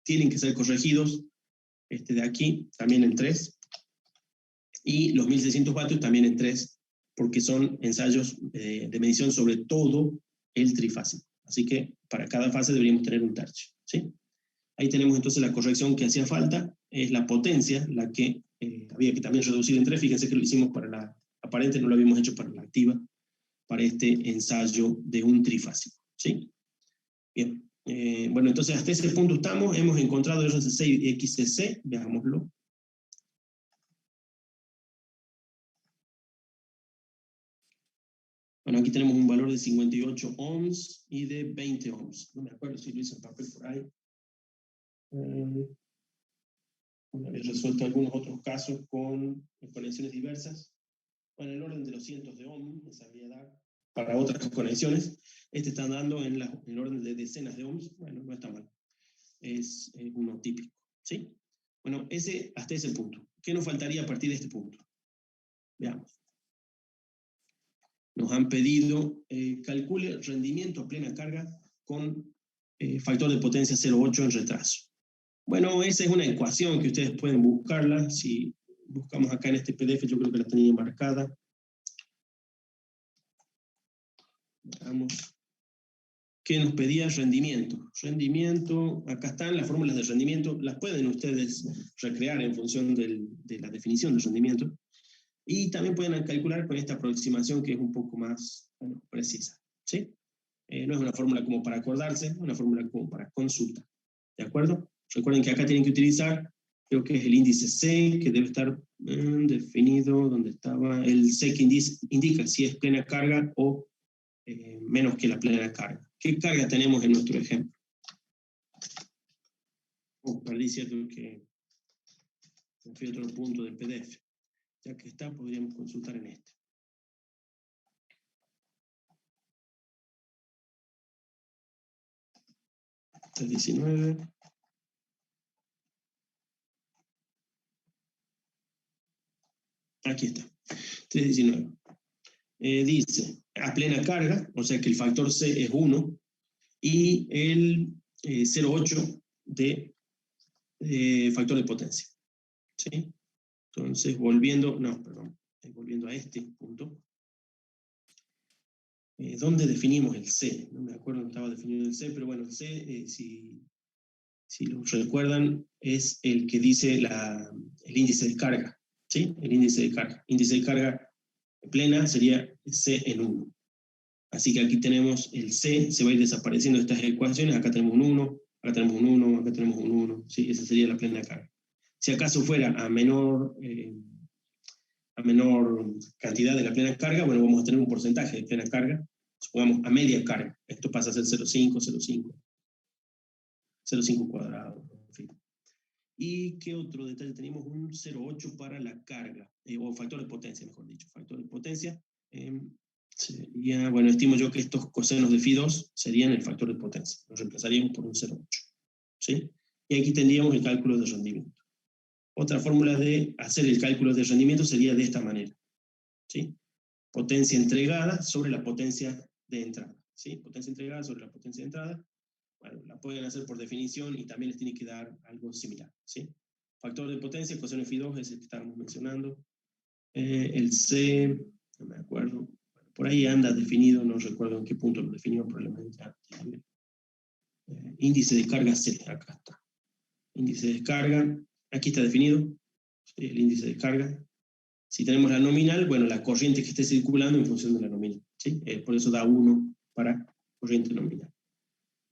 tienen que ser corregidos de aquí también en 3, y los 1600 vatios también en 3, porque son ensayos de medición sobre todo el trifásico. Así que para cada fase deberíamos tener un tercio, ¿sí? Ahí tenemos entonces la corrección que hacía falta, es la potencia, la que había que también reducir en 3. Fíjense que lo hicimos para la aparente, no lo habíamos hecho para la activa, para este ensayo de un trifásico, ¿sí? Bien. Bueno, entonces hasta ese punto estamos, hemos encontrado RCC y XCC, veámoslo. Bueno, aquí tenemos un valor de 58 ohms y de 20 ohms. No me acuerdo si lo hice en papel por ahí. Una vez resuelto algunos otros casos con conexiones diversas. Bueno, el orden de los cientos de ohms me sabría dar para otras conexiones. Este está dando en el orden de decenas de ohms. Bueno, no está mal. Es uno típico, ¿sí? Bueno, hasta ese punto. ¿Qué nos faltaría a partir de este punto? Veamos. Nos han pedido calcule rendimiento a plena carga con factor de potencia 0,8 en retraso. Bueno, esa es una ecuación que ustedes pueden buscarla. Si buscamos acá en este PDF, yo creo que la tenía marcada. Veamos. ¿Qué nos pedía? Rendimiento. Rendimiento, acá están las fórmulas de rendimiento. Las pueden ustedes recrear en función de la definición de rendimiento. Y también pueden calcular con esta aproximación que es un poco más precisa, ¿sí? No es una fórmula como para acordarse, es una fórmula como para consulta, ¿de acuerdo? Recuerden que acá tienen que utilizar, creo que es el índice C, que debe estar definido donde estaba el C, que indica si es plena carga o menos que la plena carga. ¿Qué carga tenemos en nuestro ejemplo? Perdí, cierto que me fui a otro punto del PDF. Ya que está, podríamos consultar en este. El 19. Aquí está. 319. Dice, a plena carga, o sea que el factor C es 1, y el 0,8 de factor de potencia. ¿Sí? Entonces, volviendo a este punto, ¿dónde definimos el C? No me acuerdo dónde estaba definido el C, pero bueno, el C, si lo recuerdan, es el que dice el índice de carga, ¿sí? El índice de carga. Índice de carga plena sería C en 1. Así que aquí tenemos el C, se va a ir desapareciendo estas ecuaciones, acá tenemos un 1, acá tenemos un 1, acá tenemos un 1, ¿sí? Esa sería la plena carga. Si acaso fuera a menor cantidad de la plena carga, bueno, vamos a tener un porcentaje de plena carga, supongamos a media carga, esto pasa a ser 0,5, 0,5. 0,5 cuadrado, en fin. ¿Y qué otro detalle? Tenemos un 0,8 para la carga, o factor de potencia, mejor dicho. Factor de potencia sería, bueno, estimo yo que estos cosenos de φ2 serían el factor de potencia. Los reemplazaríamos por un 0,8. ¿Sí? Y aquí tendríamos el cálculo de rendimiento. Otra fórmula de hacer el cálculo de rendimiento sería de esta manera. ¿Sí? Potencia entregada sobre la potencia de entrada. ¿Sí? Potencia entregada sobre la potencia de entrada. Bueno, la pueden hacer por definición y también les tiene que dar algo similar, ¿sí? Factor de potencia, coseno de φ2 es el que estábamos mencionando. El C, no me acuerdo, bueno, por ahí anda definido, no recuerdo en qué punto lo definió, probablemente. Índice de carga C, acá está. Índice de carga, aquí está definido, ¿sí? El índice de carga. Si tenemos la nominal, bueno, la corriente que esté circulando en función de la nominal, ¿sí? Por eso da 1 para corriente nominal.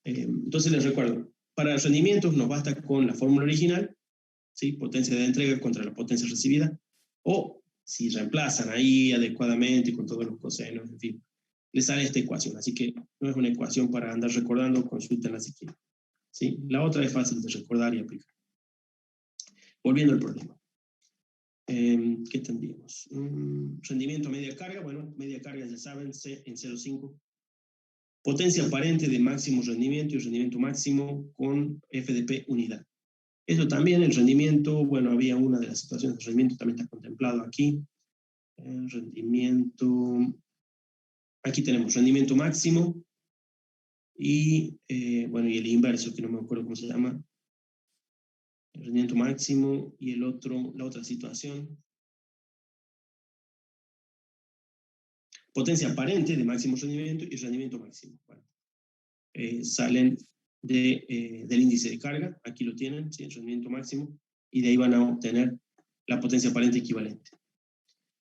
Entonces les recuerdo, para rendimientos nos basta con la fórmula original, ¿sí? Potencia de entrega contra la potencia recibida, o si reemplazan ahí adecuadamente con todos los cosenos, en fin, les sale esta ecuación. Así que no es una ecuación para andar recordando, consúltenla si quieren, ¿sí? La otra es fácil de recordar y aplicar. Volviendo al problema. ¿Qué tendríamos? Rendimiento a media carga, bueno, media carga ya saben, C en 0,5. Potencia aparente de máximo rendimiento y rendimiento máximo con FDP unidad. Eso también, el rendimiento, bueno, había una de las situaciones de rendimiento, también está contemplado aquí. El rendimiento, aquí tenemos rendimiento máximo y, bueno, y el inverso, que no me acuerdo cómo se llama. El rendimiento máximo y la otra situación. Potencia aparente de máximo rendimiento y rendimiento máximo. Bueno, salen del índice de carga, aquí lo tienen, ¿sí? El rendimiento máximo, y de ahí van a obtener la potencia aparente equivalente.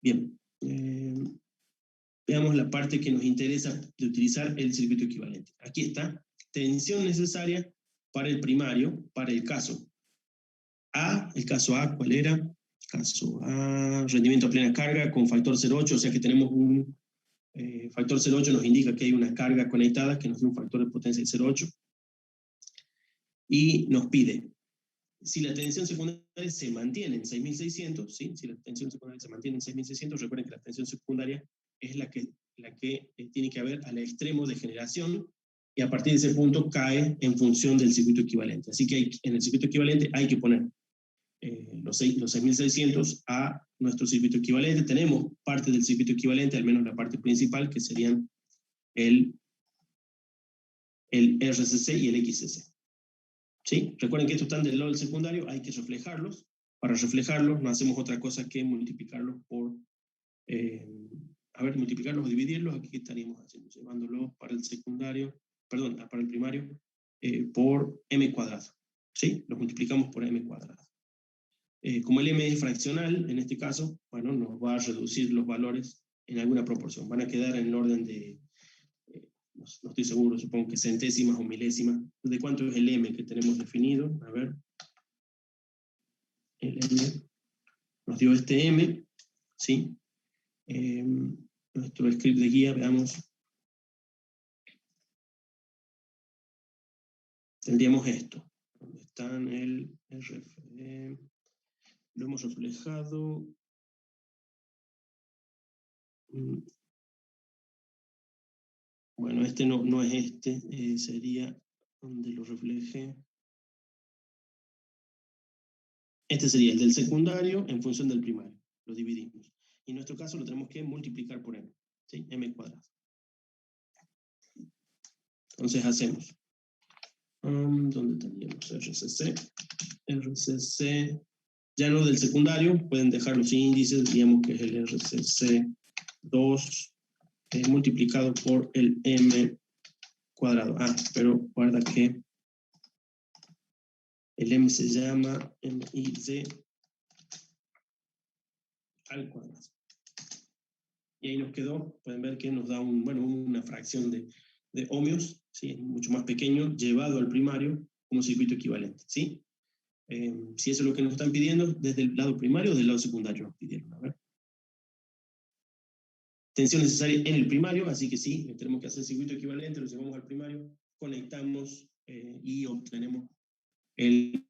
Bien, veamos la parte que nos interesa de utilizar el circuito equivalente. Aquí está, tensión necesaria para el primario, para el caso A. El caso A, ¿cuál era? Caso A, rendimiento a plena carga con factor 0,8, o sea que tenemos un factor 0,8 nos indica que hay una carga conectada que nos da un factor de potencia de 0,8 y nos pide si la tensión secundaria se mantiene en 6600, ¿sí? Si la tensión secundaria se mantiene en 6600, recuerden que la tensión secundaria es la que tiene que haber al extremo de generación y a partir de ese punto cae en función del circuito equivalente. Así que en el circuito equivalente hay que poner los 6600 a nuestro circuito equivalente. Tenemos parte del circuito equivalente, al menos la parte principal, que serían el RCC y el XCC. ¿Sí? Recuerden que estos están del lado del secundario, hay que reflejarlos. Para reflejarlos no hacemos otra cosa que multiplicarlos por, multiplicarlos o dividirlos. Aquí estaríamos haciendo, llevándolos para el secundario, perdón, para el primario, por m cuadrado. ¿Sí? Los multiplicamos por m cuadrado. Como el M es fraccional, en este caso, bueno, nos va a reducir los valores en alguna proporción. Van a quedar en el orden de, no estoy seguro, supongo que centésimas o milésimas. ¿De cuánto es el M que tenemos definido? A ver. El M nos dio este M, ¿sí? Nuestro script de guía, veamos. Tendríamos esto. ¿Dónde está el RFD? Lo hemos reflejado. Bueno, este no es este, sería donde lo refleje. Este sería el del secundario en función del primario. Lo dividimos. Y en nuestro caso lo tenemos que multiplicar por m. ¿Sí? M cuadrado. Entonces hacemos. ¿Dónde tendríamos RCC? RCC. Ya no del secundario, pueden dejar los índices, digamos que es el RCC 2 multiplicado por el m cuadrado. Pero guarda que el m se llama MID al cuadrado. Y ahí nos quedó, pueden ver que nos da una fracción de ohmios, ¿sí? Mucho más pequeño, llevado al primario como circuito equivalente, ¿sí? Si eso es lo que nos están pidiendo, desde el lado primario o del lado secundario nos pidieron, a ver. Tensión necesaria en el primario, así que sí, tenemos que hacer circuito equivalente, lo llevamos al primario, conectamos y obtenemos el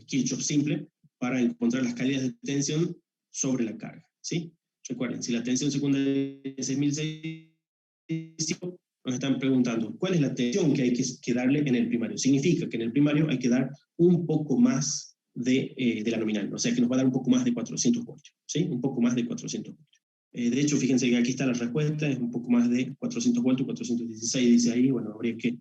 Kirchhoff simple para encontrar las calidades de tensión sobre la carga, ¿sí? Recuerden, si la tensión secundaria es 6600, nos están preguntando, ¿cuál es la tensión que hay que darle en el primario? Significa que en el primario hay que dar un poco más de la nominal, o sea que nos va a dar un poco más de 400 voltios, ¿sí? Un poco más de 400 voltios. De hecho, fíjense que aquí está la respuesta, es un poco más de 400 voltios, 416 dice ahí, bueno, habría que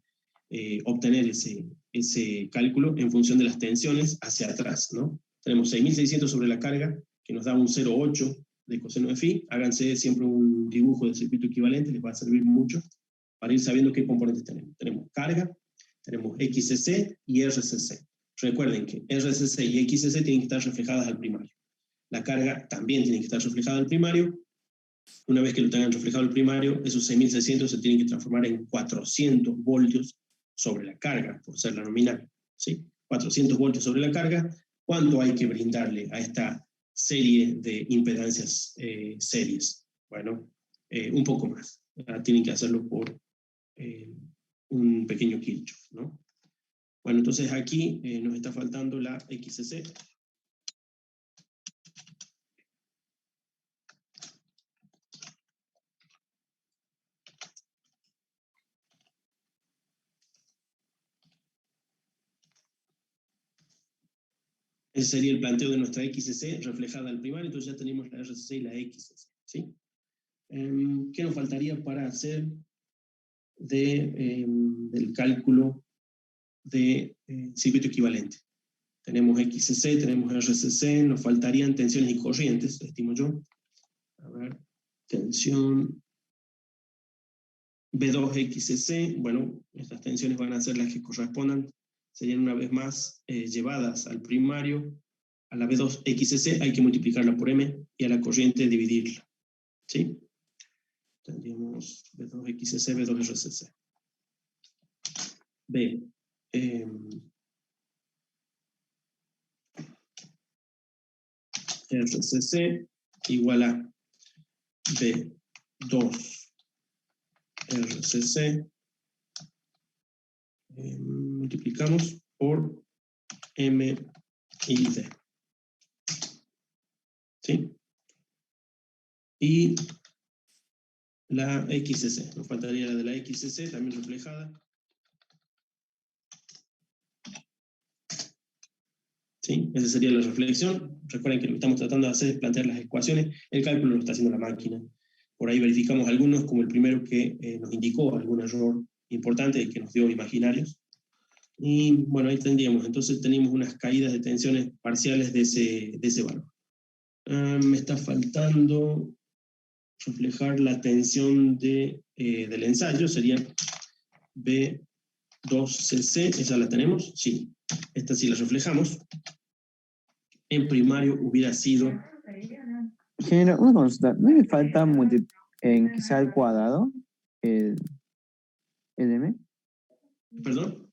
obtener ese cálculo en función de las tensiones hacia atrás, ¿no? Tenemos 6600 sobre la carga, que nos da un 0,8 de coseno de phi. Háganse siempre un dibujo de circuito equivalente, les va a servir mucho para ir sabiendo qué componentes tenemos. Tenemos carga, tenemos XCC y RCC. Recuerden que RCC y XCC tienen que estar reflejadas al primario. La carga también tiene que estar reflejada al primario. Una vez que lo tengan reflejado al primario, esos 6600 se tienen que transformar en 400 voltios sobre la carga, por ser la nominal, ¿sí? 400 voltios sobre la carga. ¿Cuánto hay que brindarle a esta serie de impedancias series? Bueno, un poco más. Tienen que hacerlo por un pequeño Kirchhoff, ¿no? Bueno, entonces aquí nos está faltando la XCC. Ese sería el planteo de nuestra XCC reflejada al primario, entonces ya tenemos la RCC y la XCC, ¿sí? ¿Qué nos faltaría para hacer del cálculo de circuito equivalente? Tenemos XCC, tenemos RCC, nos faltarían tensiones y corrientes, estimo yo. A ver, tensión B2XCC, bueno, estas tensiones van a ser las que correspondan, serían una vez más llevadas al primario. A la B2XCC hay que multiplicarla por M y a la corriente dividirla, ¿sí? Tendríamos B2XCC, B2RCC. B. RCC igual a B2 RCC, multiplicamos por M y D. ¿Sí? Y la XCC, nos faltaría la de la XCC, también reflejada. ¿Sí? Esa sería la reflexión. Recuerden que lo que estamos tratando de hacer es plantear las ecuaciones, el cálculo lo está haciendo la máquina. Por ahí verificamos algunos, como el primero que nos indicó algún error importante y que nos dio imaginarios. Y bueno, ahí tendríamos, entonces tenemos unas caídas de tensiones parciales de ese valor. Me está faltando reflejar la tensión del ensayo, sería B2CC, ¿esa la tenemos? Sí, esta sí la reflejamos. en primario hubiera sido... Ingeniero, una consulta. ¿No le falta en que sea al cuadrado el m? ¿Perdón?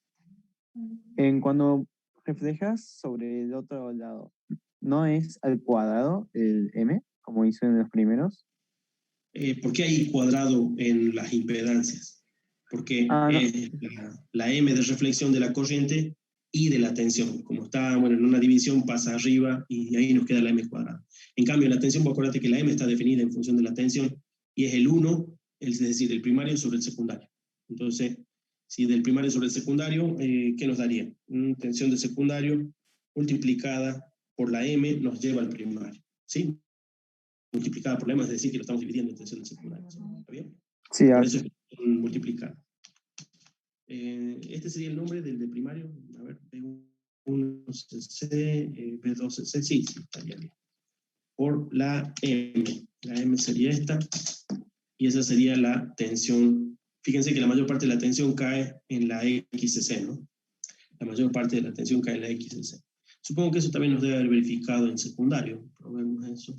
Cuando reflejas sobre el otro lado, ¿no es al cuadrado el m, como hizo en los primeros? ¿Por qué hay cuadrado en las impedancias? Porque No. la m de reflexión de la corriente y de la tensión. Como está, bueno, en una división pasa arriba y ahí nos queda la m cuadrada. En cambio, en la tensión, vos acordate que la m está definida en función de la tensión y es el 1, es decir, el primario sobre el secundario. Entonces, si del primario sobre el secundario, ¿qué nos daría? Tensión de secundario multiplicada por la m nos lleva al primario, ¿sí? Multiplicada por la m, es decir, que lo estamos dividiendo en tensión de secundario. ¿Está bien? Sí, por eso es multiplicada. Este sería el nombre del de primario. A ver, B1cc, B2cc, sí, estaría bien. Por la M. La M sería esta. Y esa sería la tensión. Fíjense que la mayor parte de la tensión cae en la XC, ¿no? La mayor parte de la tensión cae en la XC. Supongo que eso también nos debe haber verificado en secundario. Probemos eso.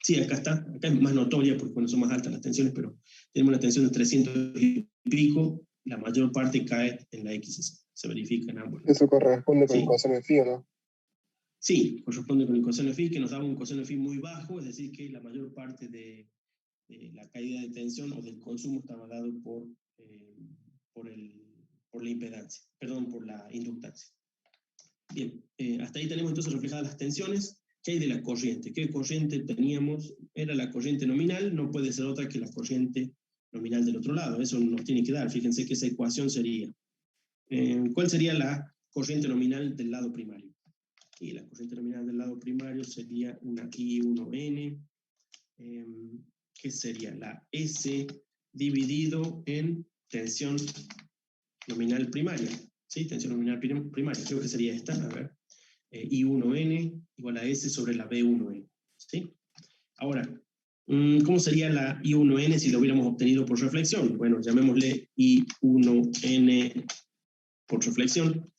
Sí, acá está. Acá es más notoria porque bueno, son más altas las tensiones, pero tenemos una tensión de 300 y pico. La mayor parte cae en la XC. Se verifica en ambos. Eso corresponde con Sí. el coseno de phi, ¿no? Sí, corresponde con el coseno de phi, que nos daba un coseno de phi muy bajo, es decir, que la mayor parte de la caída de tensión o del consumo estaba dado por la impedancia, perdón, por la inductancia. Bien, hasta ahí tenemos entonces reflejadas las tensiones. ¿Qué hay de la corriente? ¿Qué corriente teníamos? Era la corriente nominal, no puede ser otra que la corriente nominal del otro lado. Eso nos tiene que dar. Fíjense que esa ecuación sería. ¿Cuál sería la corriente nominal del lado primario? Y la corriente nominal del lado primario sería una I1N, que sería la S dividido en tensión nominal primaria. ¿Sí? Tensión nominal primaria. Creo que sería esta. A ver. I1N igual a S sobre la B1N. ¿Sí? Ahora, ¿cómo sería la I1N si lo hubiéramos obtenido por reflexión? Bueno, llamémosle I1N por reflexión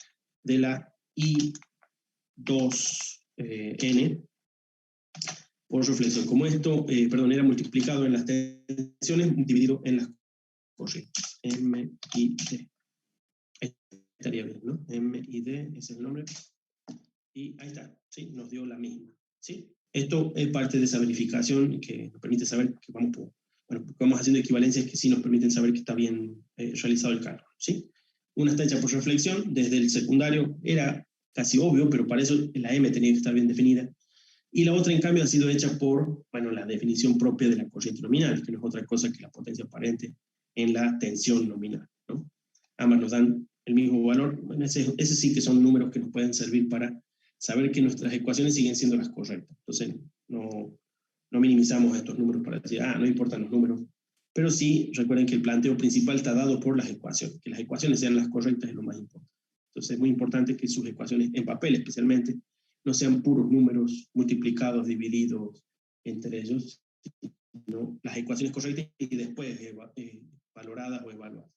de la I2N por reflexión. Como esto, era multiplicado en las tensiones, dividido en las corrientes. M y D. Estaría bien, ¿no? M y D, ese es el nombre. Y ahí está, ¿sí? Nos dio la misma, ¿sí? Esto es parte de esa verificación que nos permite saber que vamos haciendo equivalencias que sí nos permiten saber que está bien realizado el cálculo, ¿sí? Una está hecha por reflexión, desde el secundario era casi obvio, pero para eso la M tenía que estar bien definida. Y la otra, en cambio, ha sido hecha por, la definición propia de la corriente nominal, que no es otra cosa que la potencia aparente en la tensión nominal, ¿no? Ambas nos dan el mismo valor. Bueno, ese sí que son números que nos pueden servir para saber que nuestras ecuaciones siguen siendo las correctas. Entonces, no minimizamos estos números para decir, no importan los números. Pero sí, recuerden que el planteo principal está dado por las ecuaciones. Que las ecuaciones sean las correctas es lo más importante. Entonces, es muy importante que sus ecuaciones, en papel especialmente, no sean puros números multiplicados, divididos entre ellos, sino las ecuaciones correctas y después valoradas o evaluadas.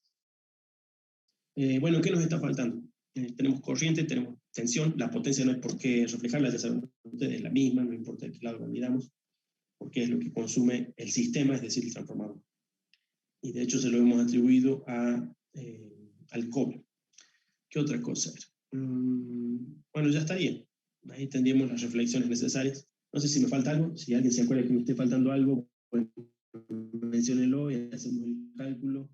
¿Qué nos está faltando? Tenemos corriente, tenemos tensión, la potencia no hay por qué reflejarla, ya saben ustedes, es la misma, no importa de qué lado la miramos, porque es lo que consume el sistema, es decir, el transformador. Y de hecho se lo hemos atribuido al cobre. ¿Qué otra cosa era? Ya estaría. Ahí tendríamos las reflexiones necesarias. No sé si me falta algo, si alguien se acuerda que me esté faltando algo, pues menciónenlo y hacemos el cálculo.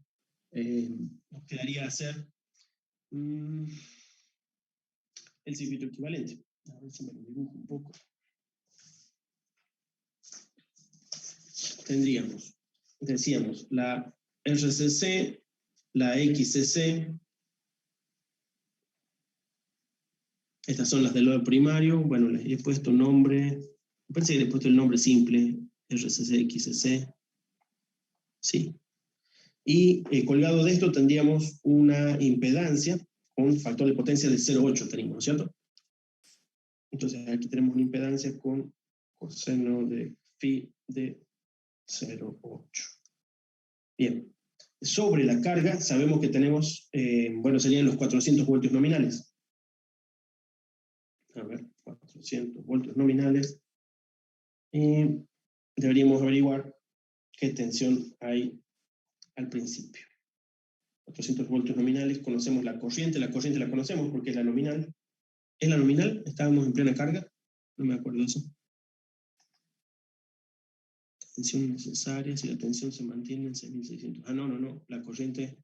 Nos quedaría hacer el circuito equivalente. A ver si me lo dibujo un poco. Tendríamos, decíamos, la RCC, la XCC. Estas son las del lado primario. Bueno, les he puesto nombre. Me parece que les he puesto el nombre simple. RCC, XCC. Sí. Y colgado de esto tendríamos una impedancia con factor de potencia de 0,8 tenemos, ¿no es cierto? Entonces aquí tenemos una impedancia con coseno de phi de 0,8. Bien. Sobre la carga sabemos que tenemos, serían los 400 voltios nominales. a ver, 400 voltios nominales, y deberíamos averiguar qué tensión hay al principio. 400 voltios nominales, conocemos la corriente la conocemos porque es la nominal. ¿Es la nominal? ¿Estábamos en plena carga? No me acuerdo de eso. Tensión necesaria, si la tensión se mantiene en 6600. Ah, no, la corriente...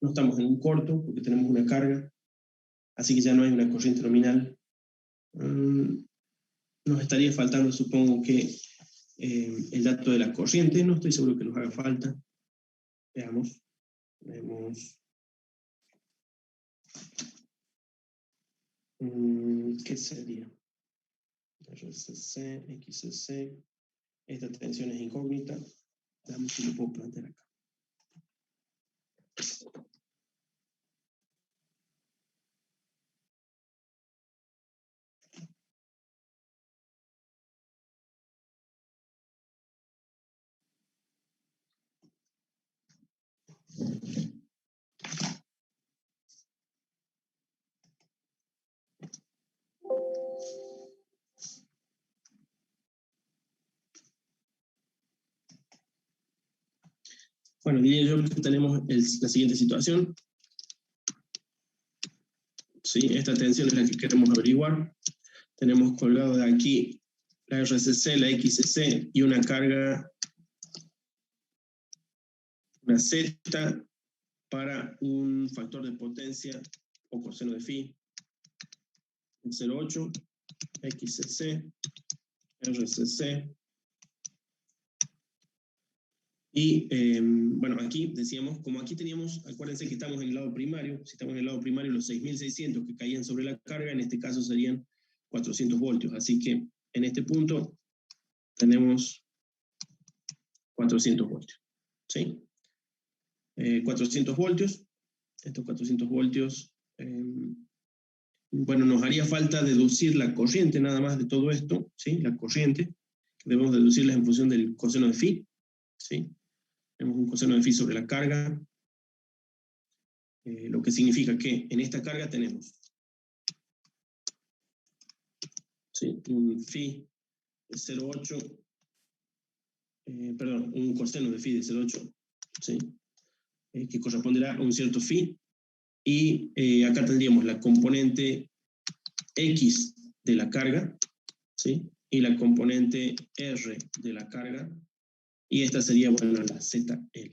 No estamos en un corto porque tenemos una carga, así que ya no hay una corriente nominal. Nos estaría faltando, supongo que el dato de la corriente, no estoy seguro que nos haga falta. Veamos. ¿Qué sería? RCC, XCC, esta tensión es incógnita. Veamos si lo puedo plantear acá. Bueno, diría yo que tenemos la siguiente situación. Sí, esta tensión es la que queremos averiguar. Tenemos colgado de aquí la RCC, la XCC y una carga, una Z para un factor de potencia o coseno de phi, 0,8, XCC, RCC. Y bueno, aquí decíamos, como aquí teníamos, acuérdense que estamos en el lado primario, si estamos en el lado primario, los 6600 que caían sobre la carga, en este caso serían 400 voltios. Así que en este punto tenemos 400 voltios. ¿Sí? 400 voltios. Estos 400 voltios, bueno, nos haría falta deducir la corriente nada más de todo esto, ¿sí? La corriente, que debemos deducirla en función del coseno de phi, ¿sí? Tenemos un coseno de phi sobre la carga, lo que significa que en esta carga tenemos, ¿sí? Un phi de 0,8, perdón, un coseno de phi de 0,8, ¿sí? Que corresponderá a un cierto phi, y acá tendríamos la componente X de la carga, ¿sí? Y la componente R de la carga, y esta sería, bueno, la ZL,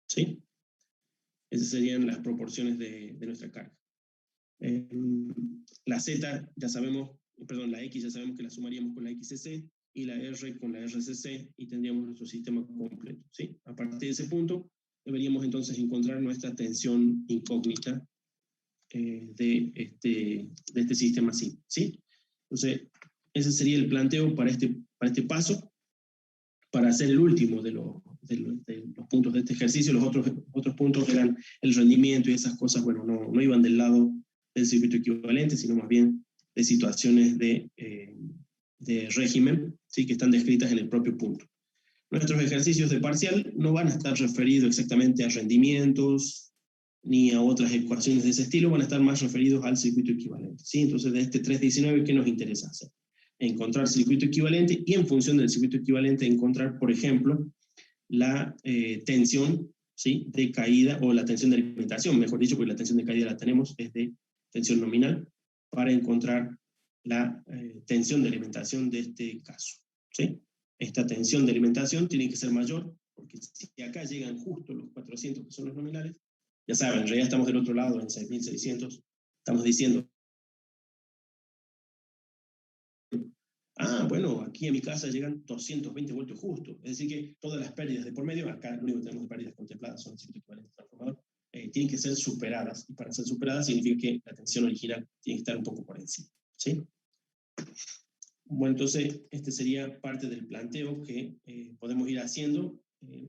¿sí? Esas serían las proporciones de nuestra carga. La Z ya sabemos, perdón, la X ya sabemos que la sumaríamos con la XCC, y la R con la RCC, y tendríamos nuestro sistema completo, ¿sí? A partir de ese punto, deberíamos entonces encontrar nuestra tensión incógnita de este sistema así, ¿sí? Entonces, ese sería el planteo para este paso, para hacer el último de los puntos de este ejercicio. Los otros puntos eran el rendimiento y esas cosas, bueno, no iban del lado del circuito equivalente, sino más bien de situaciones de régimen, ¿sí? Que están descritas en el propio punto. Nuestros ejercicios de parcial no van a estar referidos exactamente a rendimientos ni a otras ecuaciones de ese estilo, van a estar más referidos al circuito equivalente, ¿sí? Entonces, de este 319, ¿qué nos interesa hacer? Encontrar circuito equivalente, y en función del circuito equivalente encontrar, por ejemplo, la tensión, ¿sí? De caída, o la tensión de alimentación, mejor dicho, porque la tensión de caída la tenemos, es de tensión nominal, para encontrar la tensión de alimentación de este caso, ¿sí? Esta tensión de alimentación tiene que ser mayor, porque si acá llegan justo los 400 que son los nominales, ya saben, en realidad estamos del otro lado, en 6600, estamos diciendo, bueno, aquí a mi casa llegan 220 voltios justo, es decir que todas las pérdidas de por medio, acá lo único que tenemos de pérdidas contempladas son el circuito equivalente transformador, tienen que ser superadas, y para ser superadas significa que la tensión original tiene que estar un poco por encima, ¿sí? Bueno, entonces, este sería parte del planteo que podemos ir haciendo.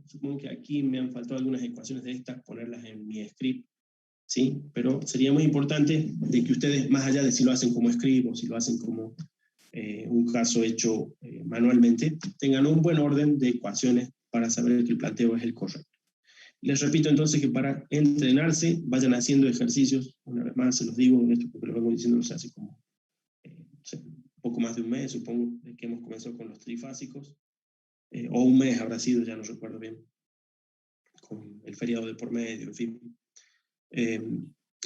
Supongo que aquí me han faltado algunas ecuaciones de estas, ponerlas en mi script, ¿sí? Pero sería muy importante de que ustedes, más allá de si lo hacen como script o si lo hacen como un caso hecho manualmente, tengan un buen orden de ecuaciones para saber que el planteo es el correcto. Les repito entonces que para entrenarse vayan haciendo ejercicios, una vez más se los digo, esto porque lo vengo diciendo no sé, hace como no sé, un poco más de un mes, supongo, de que hemos comenzado con los trifásicos, o un mes habrá sido, ya no recuerdo bien, con el feriado de por medio, en fin.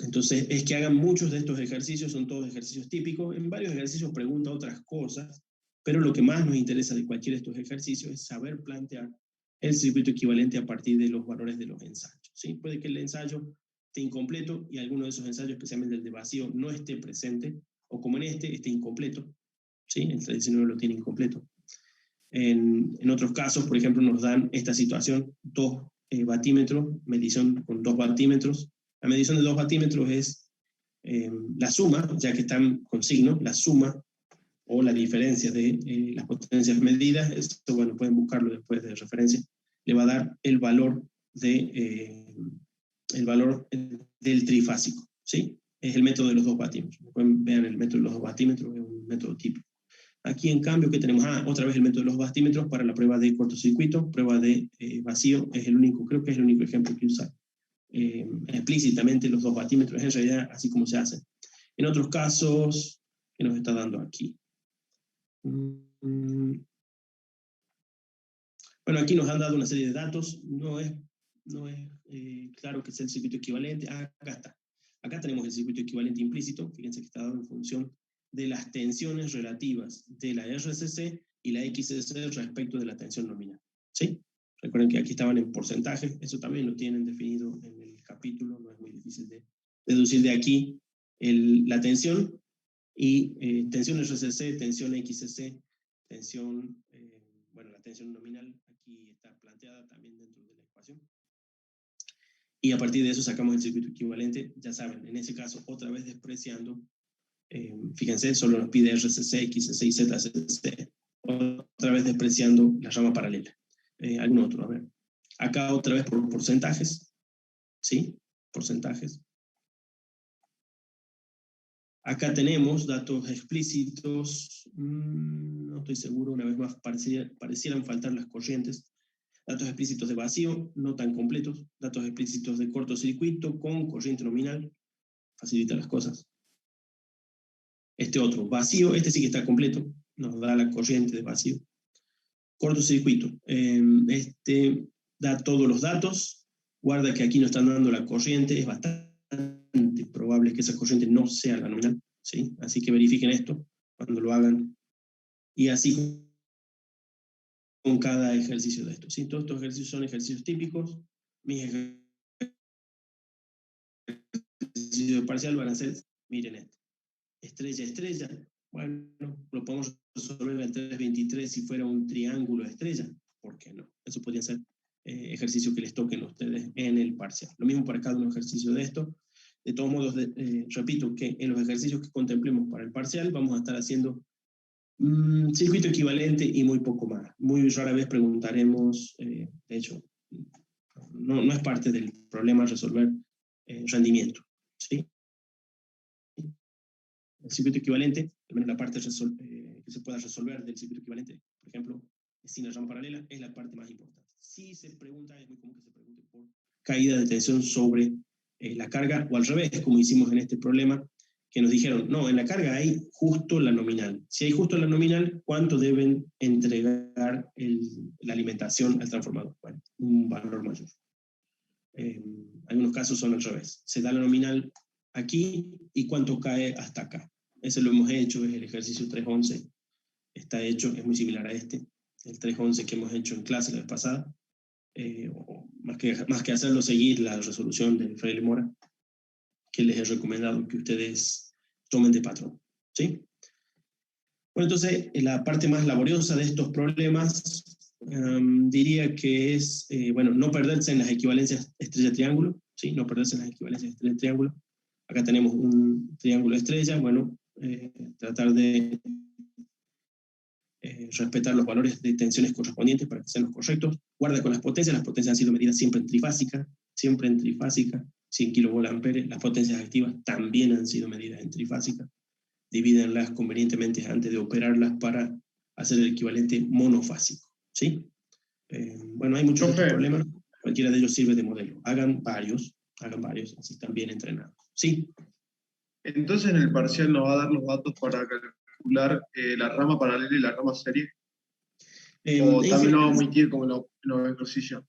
Entonces, es que hagan muchos de estos ejercicios, son todos ejercicios típicos. En varios ejercicios pregunta otras cosas, pero lo que más nos interesa de cualquiera de estos ejercicios es saber plantear el circuito equivalente a partir de los valores de los ensayos, ¿sí? Puede que el ensayo esté incompleto y alguno de esos ensayos, especialmente el de vacío, no esté presente, o como en este, esté incompleto, ¿sí? El 319 lo tiene incompleto. En otros casos, por ejemplo, nos dan esta situación, 2 batímetros, medición con 2 batímetros. La medición de 2 batímetros es la suma, ya que están con signo, la suma o la diferencia de las potencias medidas. Esto, bueno, pueden buscarlo después de referencia. Le va a dar el valor del trifásico, ¿sí? Es el método de los 2 batímetros. Vean el método de los 2 batímetros, es un método típico. Aquí, en cambio, ¿qué tenemos? Otra vez el método de los batímetros para la prueba de cortocircuito, prueba de vacío, es el único, creo que es el único ejemplo que usa explícitamente los 2 batímetros, en realidad así como se hace. En otros casos, ¿qué nos está dando aquí? Bueno, aquí nos han dado una serie de datos, no es claro que es el circuito equivalente. Acá está. Acá tenemos el circuito equivalente implícito, fíjense que está dado en función de las tensiones relativas de la RCC y la XCC respecto de la tensión nominal, ¿sí? Recuerden que aquí estaban en porcentaje, eso también lo tienen definido en el capítulo, no es muy difícil de deducir de aquí la tensión, y tensión RCC, tensión XCC, tensión, bueno, la tensión nominal aquí está planteada también dentro de la ecuación. Y a partir de eso sacamos el circuito equivalente, ya saben, en ese caso otra vez despreciando, fíjense, solo nos pide RCC, XCC y ZCC, otra vez despreciando la rama paralela. ¿Algún otro? A ver. Acá otra vez por porcentajes, ¿sí? Porcentajes. Acá tenemos datos explícitos, no estoy seguro, una vez más parecieran faltar las corrientes. Datos explícitos de vacío, no tan completos. Datos explícitos de cortocircuito con corriente nominal, facilita las cosas. Este otro, vacío, este sí que está completo, nos da la corriente de vacío. Cortocircuito, este da todos los datos, guarda que aquí nos están dando la corriente, es bastante probable que esa corriente no sea la nominal, ¿sí? Así que verifiquen esto cuando lo hagan, y así con cada ejercicio de estos, ¿sí? Todos estos ejercicios son ejercicios típicos. Mis ejercicios de parcial van a ser, miren esto, estrella, estrella. Bueno, lo podemos resolver en 323 si fuera un triángulo de estrella. ¿Por qué no? Eso podría ser ejercicio que les toquen a ustedes en el parcial. Lo mismo para cada un ejercicio de esto. De todos modos, repito que en los ejercicios que contemplemos para el parcial vamos a estar haciendo circuito equivalente y muy poco más. Muy rara vez preguntaremos, de hecho, no es parte del problema resolver rendimiento, ¿sí? El circuito equivalente, al menos la parte que se pueda resolver del circuito equivalente, por ejemplo, sin la rama paralela, es la parte más importante. Si se pregunta, es muy común que se pregunte por caída de tensión sobre la carga, o al revés, como hicimos en este problema, que nos dijeron, no, en la carga hay justo la nominal. Si hay justo la nominal, ¿cuánto deben entregar la alimentación al transformador? Bueno, un valor mayor. Algunos casos son al revés. Se da la nominal aquí y cuánto cae hasta acá. Ese lo hemos hecho, es el ejercicio 311. Está hecho, es muy similar a este, el 311 que hemos hecho en clase la vez pasada. Más que hacerlo, seguir la resolución de Freire Mora, que les he recomendado que ustedes tomen de patrón, ¿sí? Bueno, entonces, la parte más laboriosa de estos problemas, diría que es, bueno, no perderse en las equivalencias estrella-triángulo, ¿sí? No perderse en las equivalencias estrella-triángulo. Acá tenemos un triángulo estrella, bueno, tratar de respetar los valores de tensiones correspondientes para que sean los correctos. Guarda con las potencias han sido medidas siempre en trifásica, 100 kVA. Las potencias activas también han sido medidas en trifásica. Divídenlas convenientemente antes de operarlas para hacer el equivalente monofásico, ¿sí? Bueno, hay muchos otros problemas. cualquiera de ellos sirve de modelo. Hagan varios, así están bien entrenados. ¿Sí? Entonces en el parcial nos va a dar los datos para calcular la rama paralela y la rama serie. O también lo vamos a omitir como los ejercicios.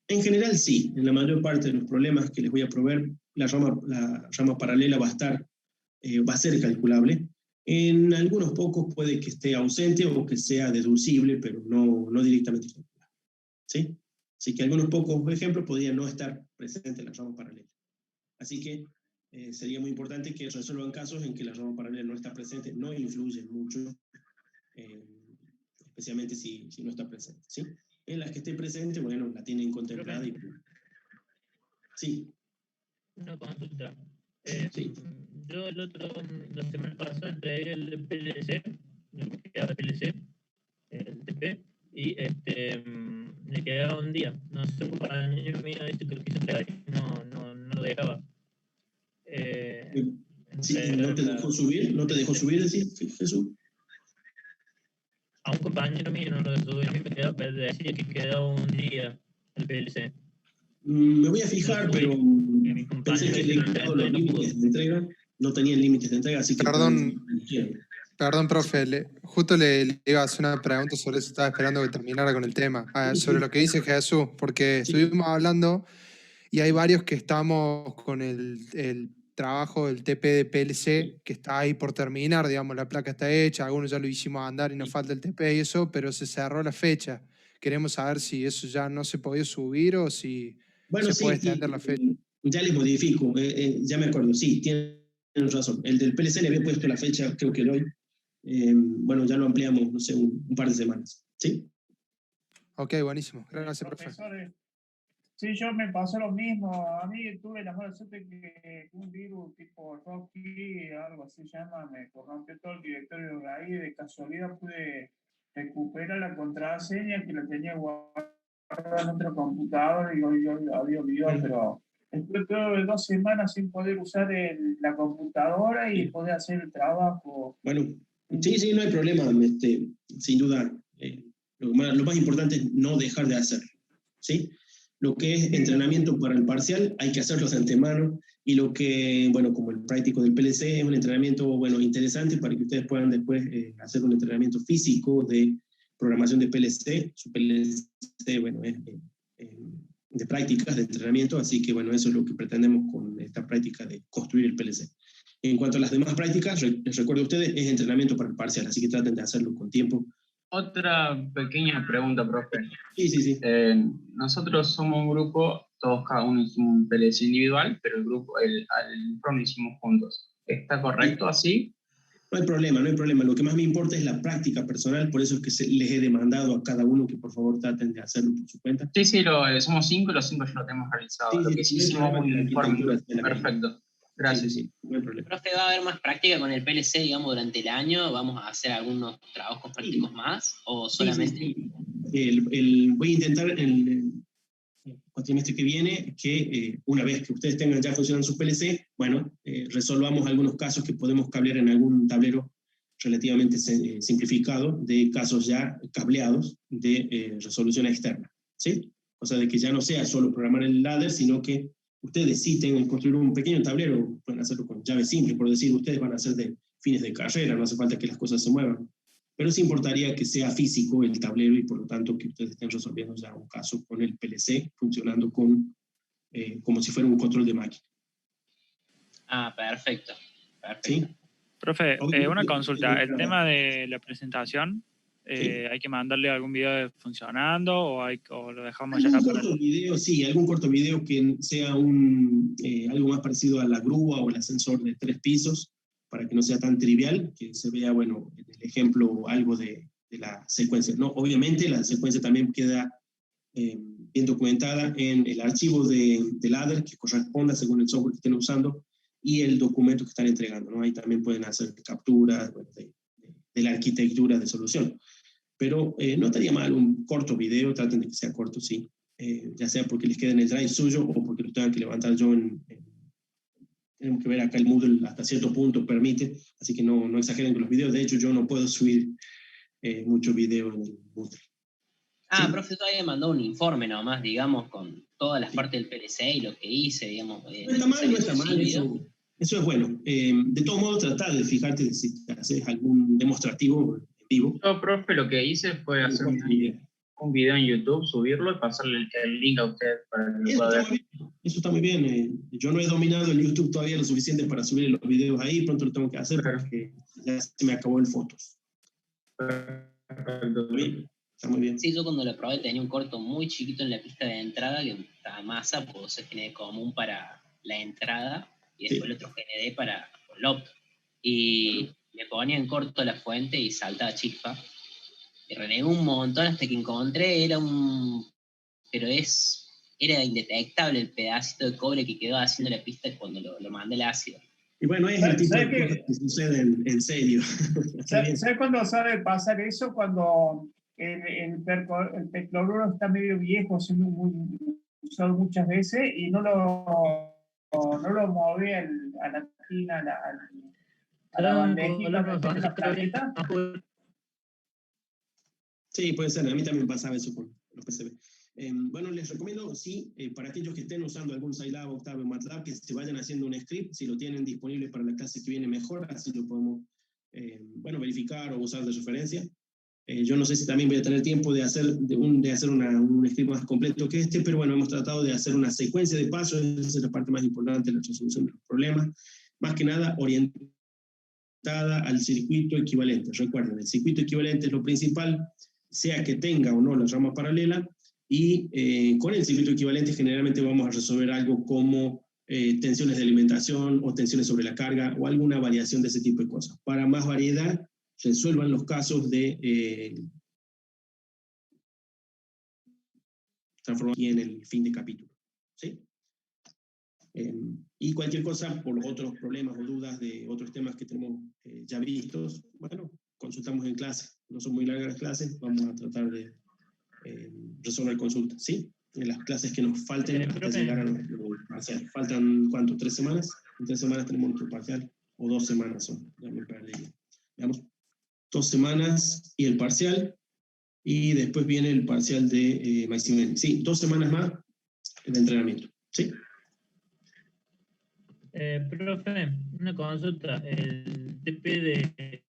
En general sí, en la mayor parte de los problemas que les voy a proveer, la rama paralela va a ser calculable. En algunos pocos puede que esté ausente o que sea deducible, pero no directamente calculable. ¿Sí? Así que algunos pocos ejemplos podrían no estar presentes en la rama paralela. Así que sería muy importante que resuelvan casos en que la rama paralela no está presente, no influye mucho, especialmente si no está presente. ¿Sí? En las que esté presente, bueno, la tienen contemplada y... Sí. Una consulta. Sí. Yo la semana pasada entregué el PLC, lo que quedaba de PLC, el TP, y me quedaba un día. No sé, un compañero mío dice que lo quiso entregar y no lo dejaba. Sí, ¿no te dejó subir? ¿No te dejó subir, decís, Jesús? A un compañero mío no lo dejó subir, a mí decía que quedaba un día el PLC. Me voy a fijar, pero pensé que le he quitado los límites de entrega. No tenían límites de entrega, así que... Perdón, profe, justo le iba a hacer una pregunta sobre eso, estaba esperando que terminara con el tema, sobre lo que dice Jesús, porque estuvimos hablando y hay varios que estamos con el trabajo del TP de PLC, que está ahí por terminar, digamos, la placa está hecha, algunos ya lo hicimos andar y nos falta el TP y eso, pero se cerró la fecha. Queremos saber si eso ya no se podía subir o si se puede extender la fecha. Ya les modifico, ya me acuerdo, sí, tienen razón. El del PLC le había puesto la fecha, creo que hoy. Bueno, ya lo ampliamos, no sé, un par de semanas. ¿Sí? Ok, buenísimo. Gracias, profe. Sí, yo me pasó lo mismo. A mí tuve la mala suerte que un virus tipo Rocky, algo así se llama, me corrompió todo el directorio de ahí. De casualidad pude recuperar la contraseña que la tenía guardada en otro computador y hoy había olvidado, pero estuve 2 semanas sin poder usar la computadora y poder hacer el trabajo. Bueno, sí, no hay problema. Sin duda, lo más importante es no dejar de hacerlo. ¿Sí? Lo que es entrenamiento para el parcial hay que hacerlo de antemano, y lo que, bueno, como el práctico del PLC es un entrenamiento, bueno, interesante para que ustedes puedan después hacer un entrenamiento físico de programación de PLC. Su PLC, bueno, es de prácticas de entrenamiento, así que, bueno, eso es lo que pretendemos con esta práctica de construir el PLC. En cuanto a las demás prácticas, les recuerdo a ustedes, es entrenamiento para el parcial, así que traten de hacerlo con tiempo. Otra pequeña pregunta, profe. Sí. Nosotros somos un grupo, todos cada uno hizo un PLC individual, pero el grupo, el PROM lo hicimos juntos. ¿Está correcto así? No hay problema. Lo que más me importa es la práctica personal, por eso es que les he demandado a cada uno que por favor traten de hacerlo por su cuenta. Sí, somos 5 y los 5 ya lo tenemos realizado. Lo que sí hicimos un informe. Perfecto. Gracias. Sí, no hay problema. Profe, ¿va a haber más práctica con el PLC, digamos, durante el año? ¿Vamos a hacer algunos trabajos prácticos más? ¿O solamente...? Sí. Voy a intentar en el cuatrimestre que viene que una vez que ustedes tengan ya funcionando su PLC, bueno, resolvamos algunos casos que podemos cablear en algún tablero relativamente simplificado de casos ya cableados de resolución externa. ¿Sí? O sea, de que ya no sea solo programar el ladder, sino que ustedes sí tengan que construir un pequeño tablero, pueden hacerlo con llave simple, por decir, ustedes van a hacer de fines de carrera, no hace falta que las cosas se muevan. Pero sí importaría que sea físico el tablero y por lo tanto que ustedes estén resolviendo ya un caso con el PLC, funcionando como si fuera un control de máquina. Ah, perfecto. ¿Sí? Profe, una consulta. El tema de la presentación, ¿hay que mandarle algún video funcionando o lo dejamos ya? Algún corto video que sea algo más parecido a la grúa o el ascensor de 3 pisos, para que no sea tan trivial, que se vea, bueno, en el ejemplo algo de la secuencia, ¿no? Obviamente la secuencia también queda bien documentada en el archivo de ladder que corresponda según el software que estén usando y el documento que están entregando, ¿no? Ahí también pueden hacer capturas, bueno, de la arquitectura de solución. Pero no estaría mal un corto video, traten de que sea corto, sí, ya sea porque les quede en el drive suyo o porque lo tengan que levantar yo tenemos que ver acá el Moodle hasta cierto punto permite, así que no exageren con los videos. De hecho, yo no puedo subir mucho video en el Moodle. Ah, profe, todavía mandó un informe nomás, digamos, con todas las partes del PLC y lo que hice, digamos. No está mal, no está mal, eso es bueno. De todos modos, tratar de fijarte si haces algún demostrativo vivo. Yo, profe, lo que hice fue hacer un video en YouTube, subirlo y pasarle el link a usted para que lo pueda ver. Eso está muy bien. Yo no he dominado el YouTube todavía lo suficiente para subir los videos ahí, pronto lo tengo que hacer porque ya se me acabó el Fotos. Está muy bien. Sí, yo cuando lo probé tenía un corto muy chiquito en la pista de entrada que estaba masa, pues es GND común para la entrada y después el otro GND para el opto. Y me ponía en corto la fuente y saltaba chispa. Y renegué un montón hasta que encontré, era indetectable el pedacito de cobre que quedó haciendo la pista cuando lo mandé al ácido. Y bueno, es el tipo de cosas que suceden en serio. ¿Sabes cuándo sabe pasar eso? Cuando el percloruro está medio viejo, siendo usado muchas veces, y no lo mueve a la tina, a la bandejita donde tiene la plaqueta. Sí, puede ser. A mí también pasaba eso con los PCB. Bueno, les recomiendo, sí, para aquellos que estén usando algún Scilab, Octave o MATLAB, que se vayan haciendo un script, si lo tienen disponible para la clase que viene mejor, así lo podemos verificar o usar de referencia. Yo no sé si también voy a tener tiempo de hacer un script más completo que este, pero bueno, hemos tratado de hacer una secuencia de pasos, esa es la parte más importante de la resolución de los problemas, más que nada orientada al circuito equivalente. Recuerden, el circuito equivalente es lo principal, sea que tenga o no la rama paralela, y con el circuito equivalente generalmente vamos a resolver algo como tensiones de alimentación o tensiones sobre la carga o alguna variación de ese tipo de cosas. Para más variedad, resuelvan los casos de transformación y en el fin de capítulo. ¿Sí? Y cualquier cosa por los otros problemas o dudas de otros temas que tenemos ya vistos, bueno, consultamos en clase. No son muy largas las clases, vamos a tratar de resolver consultas, ¿sí? En las clases que nos falten hasta llegar a nuestro parcial. ¿Faltan cuánto? ¿3 semanas? En 3 semanas tenemos nuestro parcial, o 2 semanas son, ya me perdí. Veamos, 2 semanas y el parcial, y después viene el parcial de Maximiliano. Sí, 2 semanas más de entrenamiento, ¿sí? Profe, una consulta. El TP de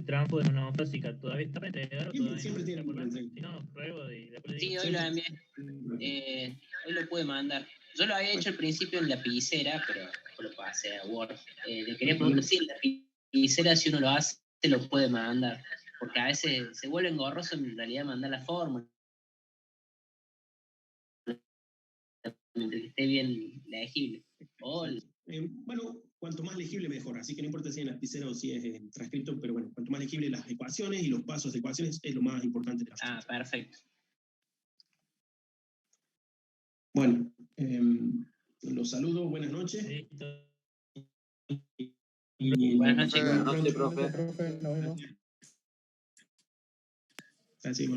trampo de monofásica, ¿todavía está para entregar o todavía siempre tiene para entregar? Si no, pruebo Sí, hoy lo envié. Hoy lo pude mandar. Yo lo había hecho al principio en lapicera, pero lo pasé a Word. Le quería preguntar si en la lapicera, si uno lo hace, lo puede mandar. Porque a veces se vuelve engorroso en realidad mandar la fórmula. Mientras que esté bien legible. Bueno, cuanto más legible mejor, así que no importa si es en lapicera o si es en transcripto, pero bueno, cuanto más legible las ecuaciones y los pasos de ecuaciones es lo más importante. Perfecto. Bueno, los saludo, buenas noches. Buenas noches, profe. Gracias,